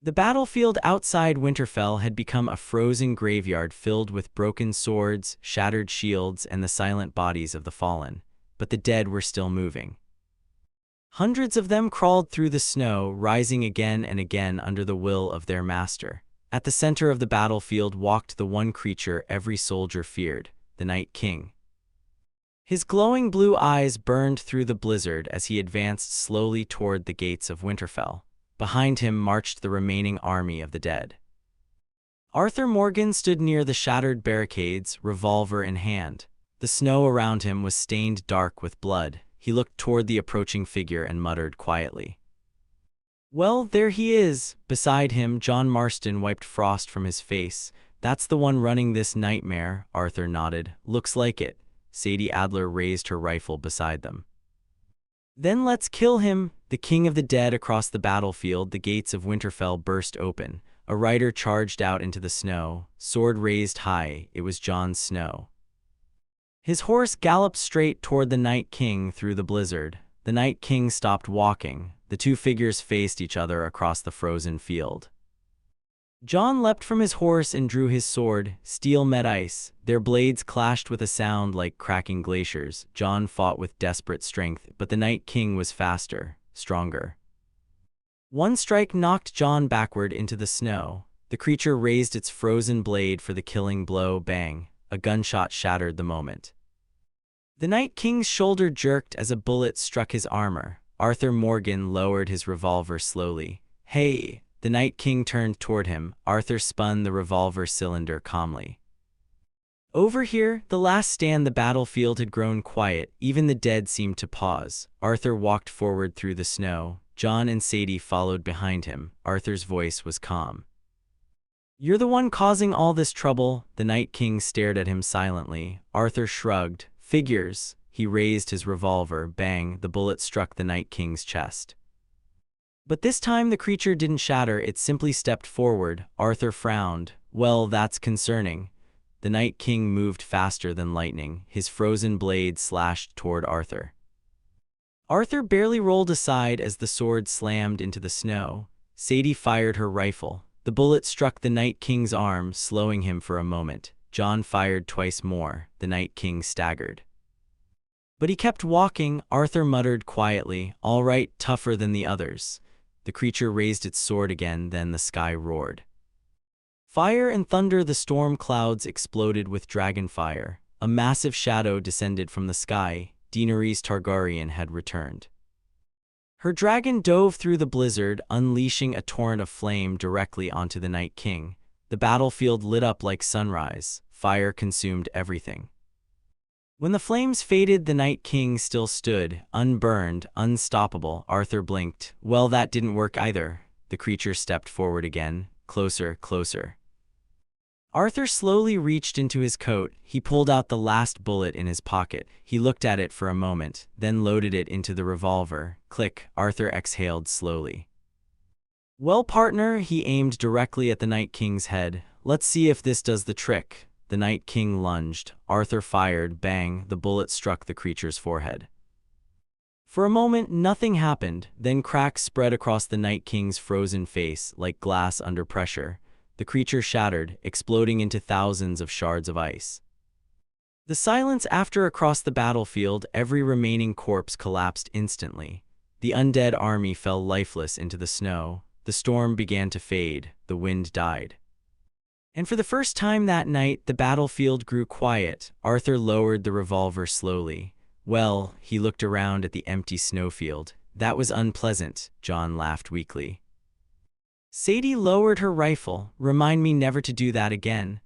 The battlefield outside Winterfell had become a frozen graveyard filled with broken swords, shattered shields, and the silent bodies of the fallen. But the dead were still moving. Hundreds of them crawled through the snow, rising again and again under the will of their master. At the center of the battlefield walked the one creature every soldier feared, the Night King. His glowing blue eyes burned through the blizzard as he advanced slowly toward the gates of Winterfell. Behind him marched the remaining army of the dead. Arthur Morgan stood near the shattered barricades, revolver in hand. The snow around him was stained dark with blood. He looked toward the approaching figure and muttered quietly, "Well, there he is." Beside him, John Marston wiped frost from his face. "That's the one running this nightmare," Arthur nodded. "Looks like it." Sadie Adler raised her rifle beside them. "Then let's kill him." The king of the dead across the battlefield, the gates of Winterfell burst open. A rider charged out into the snow, sword raised high. It was Jon Snow. His horse galloped straight toward the Night King through the blizzard. The Night King stopped walking. The two figures faced each other across the frozen field. Jon leapt from his horse and drew his sword. Steel met ice. Their blades clashed with a sound like cracking glaciers. Jon fought with desperate strength, but the Night King was faster, stronger. One strike knocked Jon backward into the snow. The creature raised its frozen blade for the killing blow. Bang! A gunshot shattered the moment. The Night King's shoulder jerked as a bullet struck his armor. Arthur Morgan lowered his revolver slowly. "Hey!" The Night King turned toward him. Arthur spun the revolver cylinder calmly. "Over here." The last stand. The battlefield had grown quiet. Even the dead seemed to pause. Arthur walked forward through the snow. Jon and Sadie followed behind him. Arthur's voice was calm. "You're the one causing all this trouble." The Night King stared at him silently. Arthur shrugged. "Figures." He raised his revolver. Bang! The bullet struck the Night King's chest. But this time the creature didn't shatter, it simply stepped forward. Arthur frowned. "Well, that's concerning." The Night King moved faster than lightning. His frozen blade slashed toward Arthur. Arthur barely rolled aside as the sword slammed into the snow. Sadie fired her rifle. The bullet struck the Night King's arm, slowing him for a moment. John fired twice more. The Night King staggered. But he kept walking. Arthur muttered quietly, "All right, tougher than the others." The creature raised its sword again, then the sky roared. Fire and thunder, the storm clouds exploded with dragon fire. A massive shadow descended from the sky. Daenerys Targaryen had returned. Her dragon dove through the blizzard, unleashing a torrent of flame directly onto the Night King. The battlefield lit up like sunrise. Fire consumed everything. When the flames faded, the Night King still stood, unburned, unstoppable. Arthur blinked. Well, that didn't work either. The creature stepped forward again, closer, closer. Arthur slowly reached into his coat. He pulled out the last bullet in his pocket. He looked at it for a moment, then loaded it into the revolver. Click. Arthur exhaled slowly. Well, partner, he aimed directly at the Night King's head. Let's see if this does the trick. The Night King lunged. Arthur fired. Bang! The bullet struck the creature's forehead. For a moment, nothing happened. Then cracks spread across the Night King's frozen face, like glass under pressure. The creature shattered, exploding into thousands of shards of ice. The silence after across the battlefield, every remaining corpse collapsed instantly. The undead army fell lifeless into the snow. The storm began to fade. The wind died. And for the first time that night, the battlefield grew quiet. Arthur lowered the revolver slowly. Well, he looked around at the empty snowfield. That was unpleasant, John laughed weakly. Sadie lowered her rifle. Remind me never to do that again.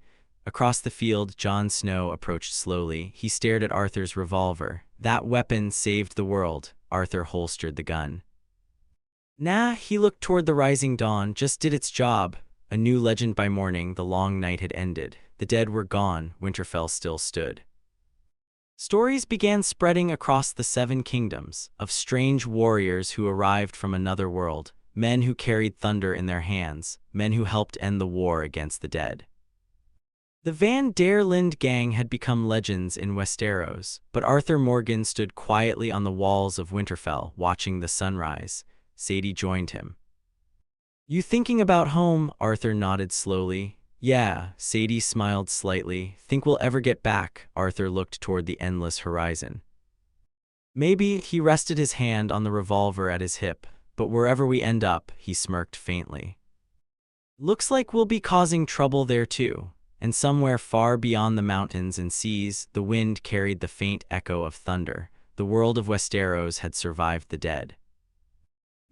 Across the field, Jon Snow approached slowly. He stared at Arthur's revolver. That weapon saved the world. Arthur holstered the gun. Nah, he looked toward the rising dawn. Just did its job. A new legend by morning. The long night had ended. The dead were gone. Winterfell still stood. Stories began spreading across the 7 kingdoms of strange warriors who arrived from another world. Men who carried thunder in their hands, men who helped end the war against the dead. The Van der Linde gang had become legends in Westeros, but Arthur Morgan stood quietly on the walls of Winterfell, watching the sunrise. Sadie joined him. You thinking about home? Arthur nodded slowly. Yeah, Sadie smiled slightly. Think we'll ever get back? Arthur looked toward the endless horizon. Maybe. He rested his hand on the revolver at his hip. But wherever we end up, he smirked faintly. Looks like we'll be causing trouble there too. And somewhere far beyond the mountains and seas, the wind carried the faint echo of thunder. The world of Westeros had survived the dead.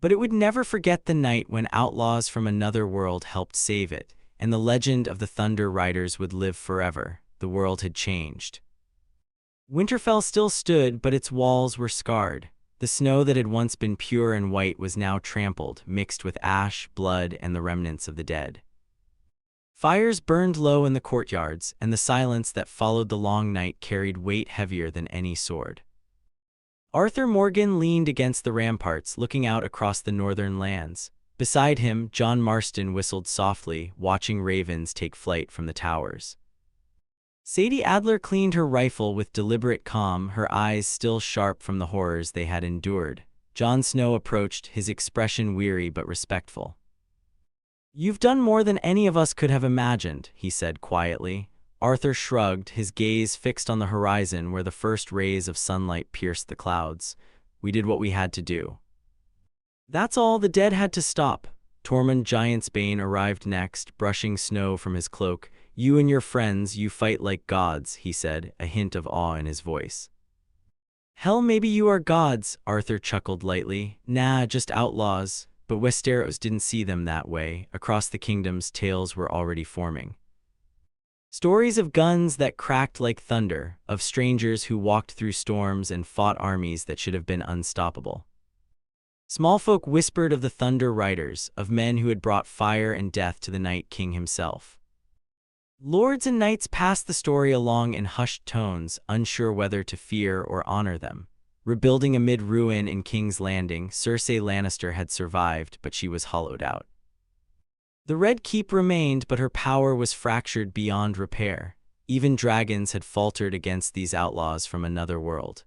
But it would never forget the night when outlaws from another world helped save it, and the legend of the Thunder Riders would live forever. The world had changed. Winterfell still stood, but its walls were scarred. The snow that had once been pure and white was now trampled, mixed with ash, blood, and the remnants of the dead. Fires burned low in the courtyards, and the silence that followed the long night carried weight heavier than any sword. Arthur Morgan leaned against the ramparts, looking out across the northern lands. Beside him, John Marston whistled softly, watching ravens take flight from the towers. Sadie Adler cleaned her rifle with deliberate calm, her eyes still sharp from the horrors they had endured. Jon Snow approached, his expression weary but respectful. You've done more than any of us could have imagined, he said quietly. Arthur shrugged, his gaze fixed on the horizon where the first rays of sunlight pierced the clouds. We did what we had to do. That's all. The dead had to stop. Tormund Giantsbane arrived next, brushing snow from his cloak. You and your friends, you fight like gods, he said, a hint of awe in his voice. Hell, maybe you are gods, Arthur chuckled lightly. Nah, just outlaws. But Westeros didn't see them that way. Across the kingdoms, tales were already forming. Stories of guns that cracked like thunder, of strangers who walked through storms and fought armies that should have been unstoppable. Small folk whispered of the Thunder Riders, of men who had brought fire and death to the Night King himself. Lords and knights passed the story along in hushed tones, unsure whether to fear or honor them. Rebuilding amid ruin in King's Landing, Cersei Lannister had survived, but she was hollowed out. The Red Keep remained, but her power was fractured beyond repair. Even dragons had faltered against these outlaws from another world.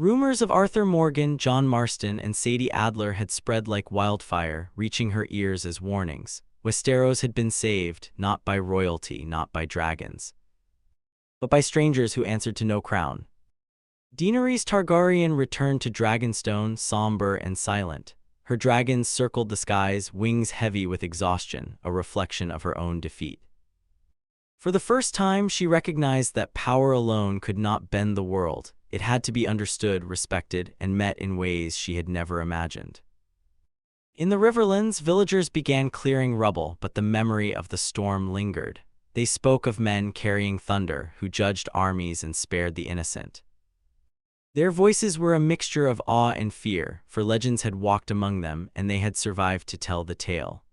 Rumors of Arthur Morgan, John Marston, and Sadie Adler had spread like wildfire, reaching her ears as warnings. Westeros had been saved, not by royalty, not by dragons, but by strangers who answered to no crown. Daenerys Targaryen returned to Dragonstone, somber and silent. Her dragons circled the skies, wings heavy with exhaustion, a reflection of her own defeat. For the first time, she recognized that power alone could not bend the world. It had to be understood, respected, and met in ways she had never imagined. In the Riverlands, villagers began clearing rubble, but the memory of the storm lingered. They spoke of men carrying thunder, who judged armies and spared the innocent. Their voices were a mixture of awe and fear, for legends had walked among them, and they had survived to tell the tale.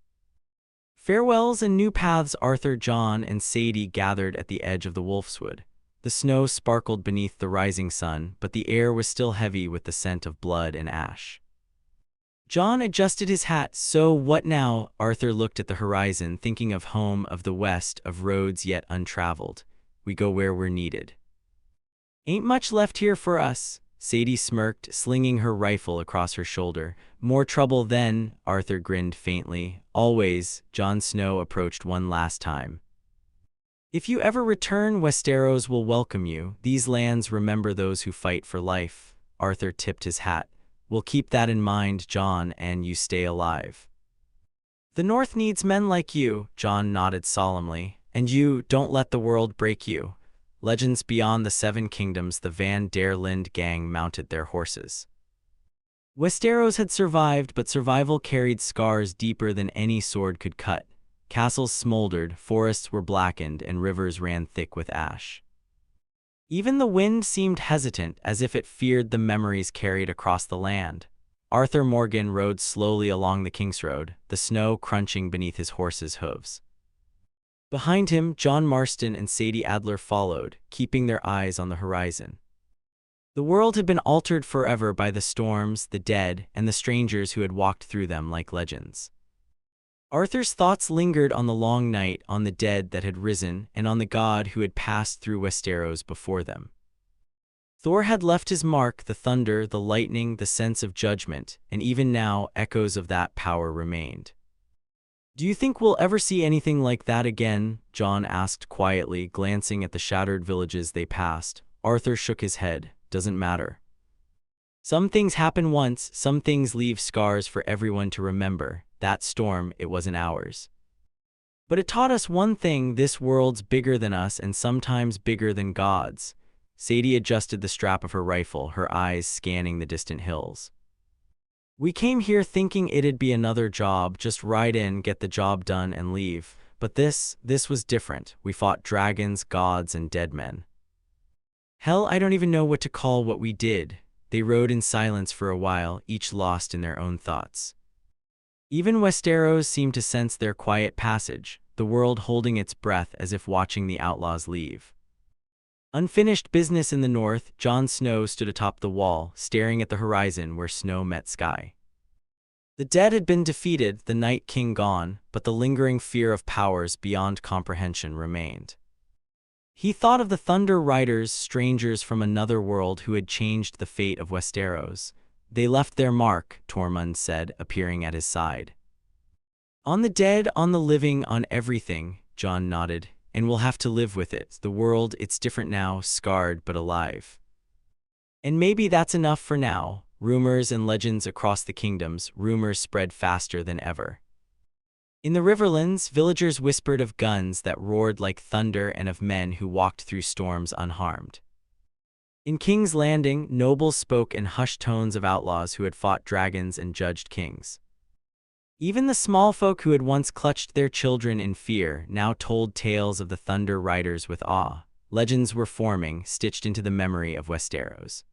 Farewells and new paths. Arthur, John, and Sadie gathered at the edge of the Wolfswood. The snow sparkled beneath the rising sun, but the air was still heavy with the scent of blood and ash. John adjusted his hat. So what now? Arthur looked at the horizon, thinking of home, of the west, of roads yet untraveled. We go where we're needed. Ain't much left here for us. Sadie smirked, slinging her rifle across her shoulder. More trouble then, Arthur grinned faintly. Always. Jon Snow approached one last time. If you ever return, Westeros will welcome you. These lands remember those who fight for life. Arthur tipped his hat. We'll keep that in mind, Jon, and you stay alive. The North needs men like you, Jon nodded solemnly. And you, don't let the world break you. Legends beyond the Seven Kingdoms, the Van der Linde gang mounted their horses. Westeros had survived, but survival carried scars deeper than any sword could cut. Castles smoldered, forests were blackened, and rivers ran thick with ash. Even the wind seemed hesitant, as if it feared the memories carried across the land. Arthur Morgan rode slowly along the Kingsroad, the snow crunching beneath his horse's hooves. Behind him, John Marston and Sadie Adler followed, keeping their eyes on the horizon. The world had been altered forever by the storms, the dead, and the strangers who had walked through them like legends. Arthur's thoughts lingered on the long night, on the dead that had risen, and on the god who had passed through Westeros before them. Thor had left his mark, the thunder, the lightning, the sense of judgment, and even now echoes of that power remained. Do you think we'll ever see anything like that again? Jon asked quietly, glancing at the shattered villages they passed. Arthur shook his head. Doesn't matter. Some things happen once, some things leave scars for everyone to remember. That storm, it wasn't ours. But it taught us one thing: this world's bigger than us and sometimes bigger than gods. Sadie adjusted the strap of her rifle, her eyes scanning the distant hills. We came here thinking it'd be another job, just ride in, get the job done, and leave. But this was different. We fought dragons, gods, and dead men. Hell, I don't even know what to call what we did. They rode in silence for a while, each lost in their own thoughts. Even Westeros seemed to sense their quiet passage, the world holding its breath as if watching the outlaws leave. Unfinished business in the north, Jon Snow stood atop the wall, staring at the horizon where snow met sky. The dead had been defeated, the Night King gone, but the lingering fear of powers beyond comprehension remained. He thought of the Thunder Riders, strangers from another world who had changed the fate of Westeros. They left their mark, Tormund said, appearing at his side. On the dead, on the living, on everything, Jon nodded. And we'll have to live with it. The world, it's different now, scarred but alive. And maybe that's enough for now. Rumors and legends across the kingdoms, rumors spread faster than ever. In the Riverlands, villagers whispered of guns that roared like thunder and of men who walked through storms unharmed. In King's Landing, nobles spoke in hushed tones of outlaws who had fought dragons and judged kings. Even the small folk who had once clutched their children in fear now told tales of the Thunder Riders with awe. Legends were forming, stitched into the memory of Westeros.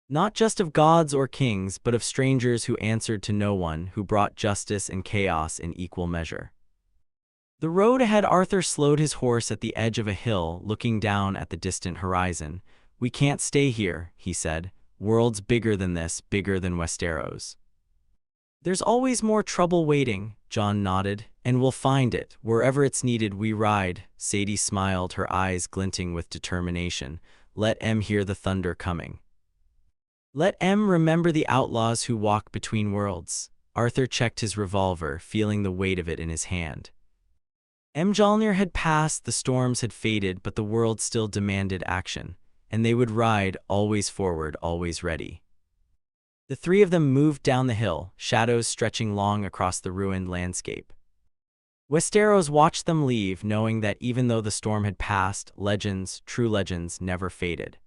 Not just of gods or kings, but of strangers who answered to no one, who brought justice and chaos in equal measure. The road ahead, Arthur slowed his horse at the edge of a hill, looking down at the distant horizon. We can't stay here, he said. World's bigger than this, bigger than Westeros. There's always more trouble waiting, Jon nodded, and we'll find it. Wherever it's needed, we ride. Sadie smiled, her eyes glinting with determination. Let em hear the thunder coming. Let M remember the outlaws who walk between worlds. Arthur checked his revolver, feeling the weight of it in his hand. Mjolnir had passed, the storms had faded, but the world still demanded action, and they would ride, always forward, always ready. The three of them moved down the hill, shadows stretching long across the ruined landscape. Westeros watched them leave, knowing that even though the storm had passed, legends, true legends, never faded.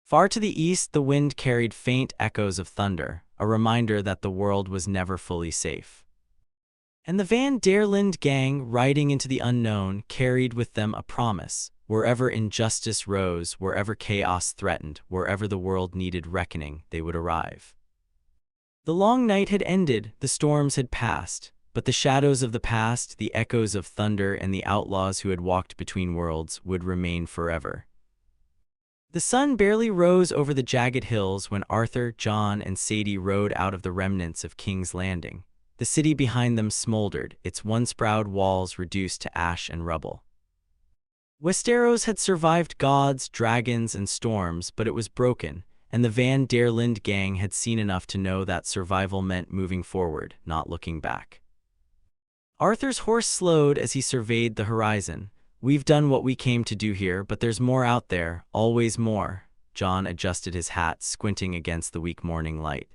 Far to the east, the wind carried faint echoes of thunder, a reminder that the world was never fully safe. And the Van der Linde gang, riding into the unknown, carried with them a promise. Wherever injustice rose, wherever chaos threatened, wherever the world needed reckoning, they would arrive. The long night had ended, the storms had passed, but the shadows of the past, the echoes of thunder, and the outlaws who had walked between worlds would remain forever. The sun barely rose over the jagged hills when Arthur, Jon, and Sadie rode out of the remnants of King's Landing. The city behind them smoldered, its once proud walls reduced to ash and rubble. Westeros had survived gods, dragons, and storms, but it was broken, and the Van der Linde gang had seen enough to know that survival meant moving forward, not looking back. Arthur's horse slowed as he surveyed the horizon. "We've done what we came to do here, but there's more out there, always more." Jon adjusted his hat, squinting against the weak morning light.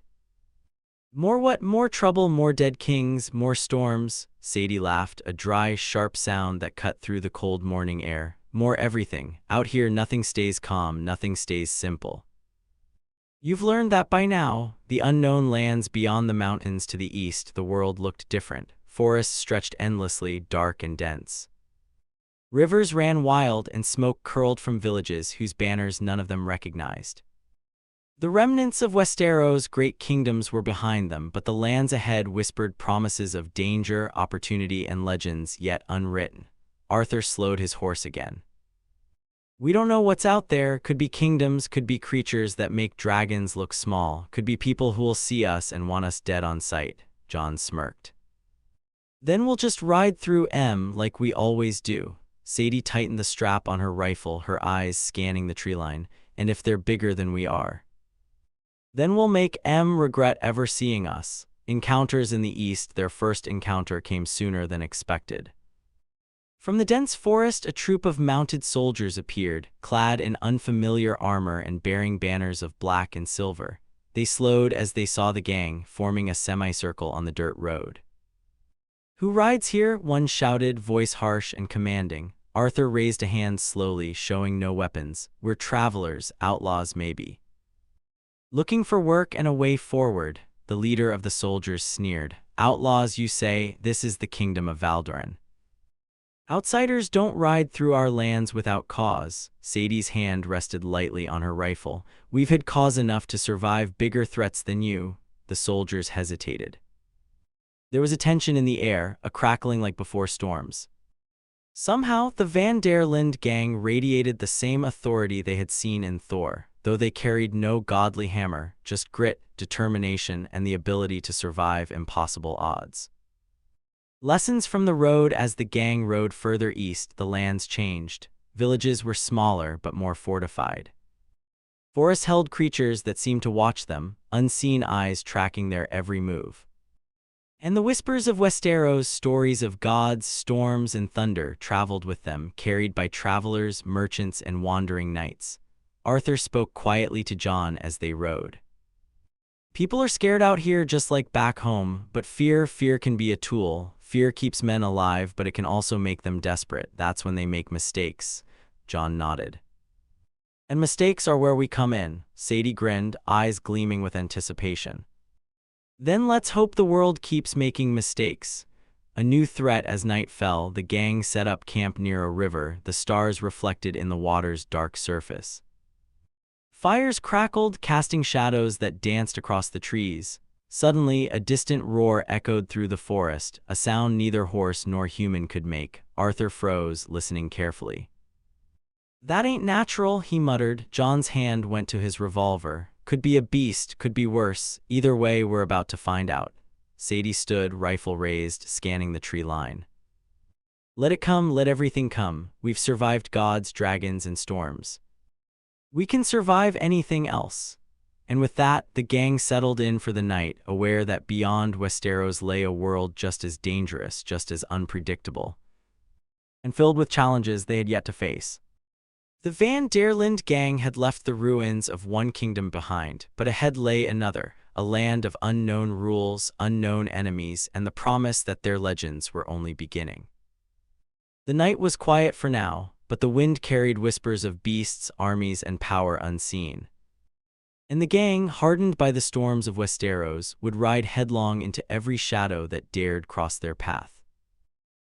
"More what? More trouble, more dead kings, more storms," Sadie laughed, a dry, sharp sound that cut through the cold morning air. "More everything. Out here nothing stays calm, nothing stays simple. You've learned that by now." The unknown lands beyond the mountains to the east, the world looked different. Forests stretched endlessly, dark and dense. Rivers ran wild, and smoke curled from villages whose banners none of them recognized. The remnants of Westeros' great kingdoms were behind them, but the lands ahead whispered promises of danger, opportunity, and legends yet unwritten. Arthur slowed his horse again. "We don't know what's out there. Could be kingdoms, could be creatures that make dragons look small, could be people who'll see us and want us dead on sight," Jon smirked. "Then we'll just ride through like we always do." Sadie tightened the strap on her rifle, her eyes scanning the treeline. "And if they're bigger than we are, then we'll make regret ever seeing us." Encounters in the east, their first encounter came sooner than expected. From the dense forest, a troop of mounted soldiers appeared, clad in unfamiliar armor and bearing banners of black and silver. They slowed as they saw the gang, forming a semicircle on the dirt road. "Who rides here?" one shouted, voice harsh and commanding. Arthur raised a hand slowly, showing no weapons. "We're travelers, outlaws maybe. Looking for work and a way forward." The leader of the soldiers sneered. "Outlaws, you say? This is the kingdom of Valdoran. Outsiders don't ride through our lands without cause." Sadie's hand rested lightly on her rifle. "We've had cause enough to survive bigger threats than you." The soldiers hesitated. There was a tension in the air, a crackling like before storms. Somehow, the Van der Linde gang radiated the same authority they had seen in Thor, though they carried no godly hammer, just grit, determination, and the ability to survive impossible odds. Lessons from the road. As the gang rode further east, the lands changed. Villages were smaller but more fortified. Forests held creatures that seemed to watch them, unseen eyes tracking their every move. And the whispers of Westeros, stories of gods, storms, and thunder, traveled with them, carried by travelers, merchants, and wandering knights. Arthur spoke quietly to Jon as they rode. "People are scared out here just like back home, but fear can be a tool. Fear keeps men alive, but it can also make them desperate. That's when they make mistakes." Jon nodded. "And mistakes are where we come in." Sadie grinned, eyes gleaming with anticipation. "Then let's hope the world keeps making mistakes." A new threat. As night fell, the gang set up camp near a river, the stars reflected in the water's dark surface. Fires crackled, casting shadows that danced across the trees. Suddenly, a distant roar echoed through the forest, a sound neither horse nor human could make. Arthur froze, listening carefully. "That ain't natural," he muttered. Jon's hand went to his revolver. "Could be a beast, could be worse. Either way, we're about to find out." Sadie stood, rifle raised, scanning the tree line. "Let it come, let everything come. We've survived gods, dragons, and storms. We can survive anything else." And with that, the gang settled in for the night, aware that beyond Westeros lay a world just as dangerous, just as unpredictable, and filled with challenges they had yet to face. The Van der Linde gang had left the ruins of one kingdom behind, but ahead lay another, a land of unknown rules, unknown enemies, and the promise that their legends were only beginning. The night was quiet for now, but the wind carried whispers of beasts, armies, and power unseen. And the gang, hardened by the storms of Westeros, would ride headlong into every shadow that dared cross their path.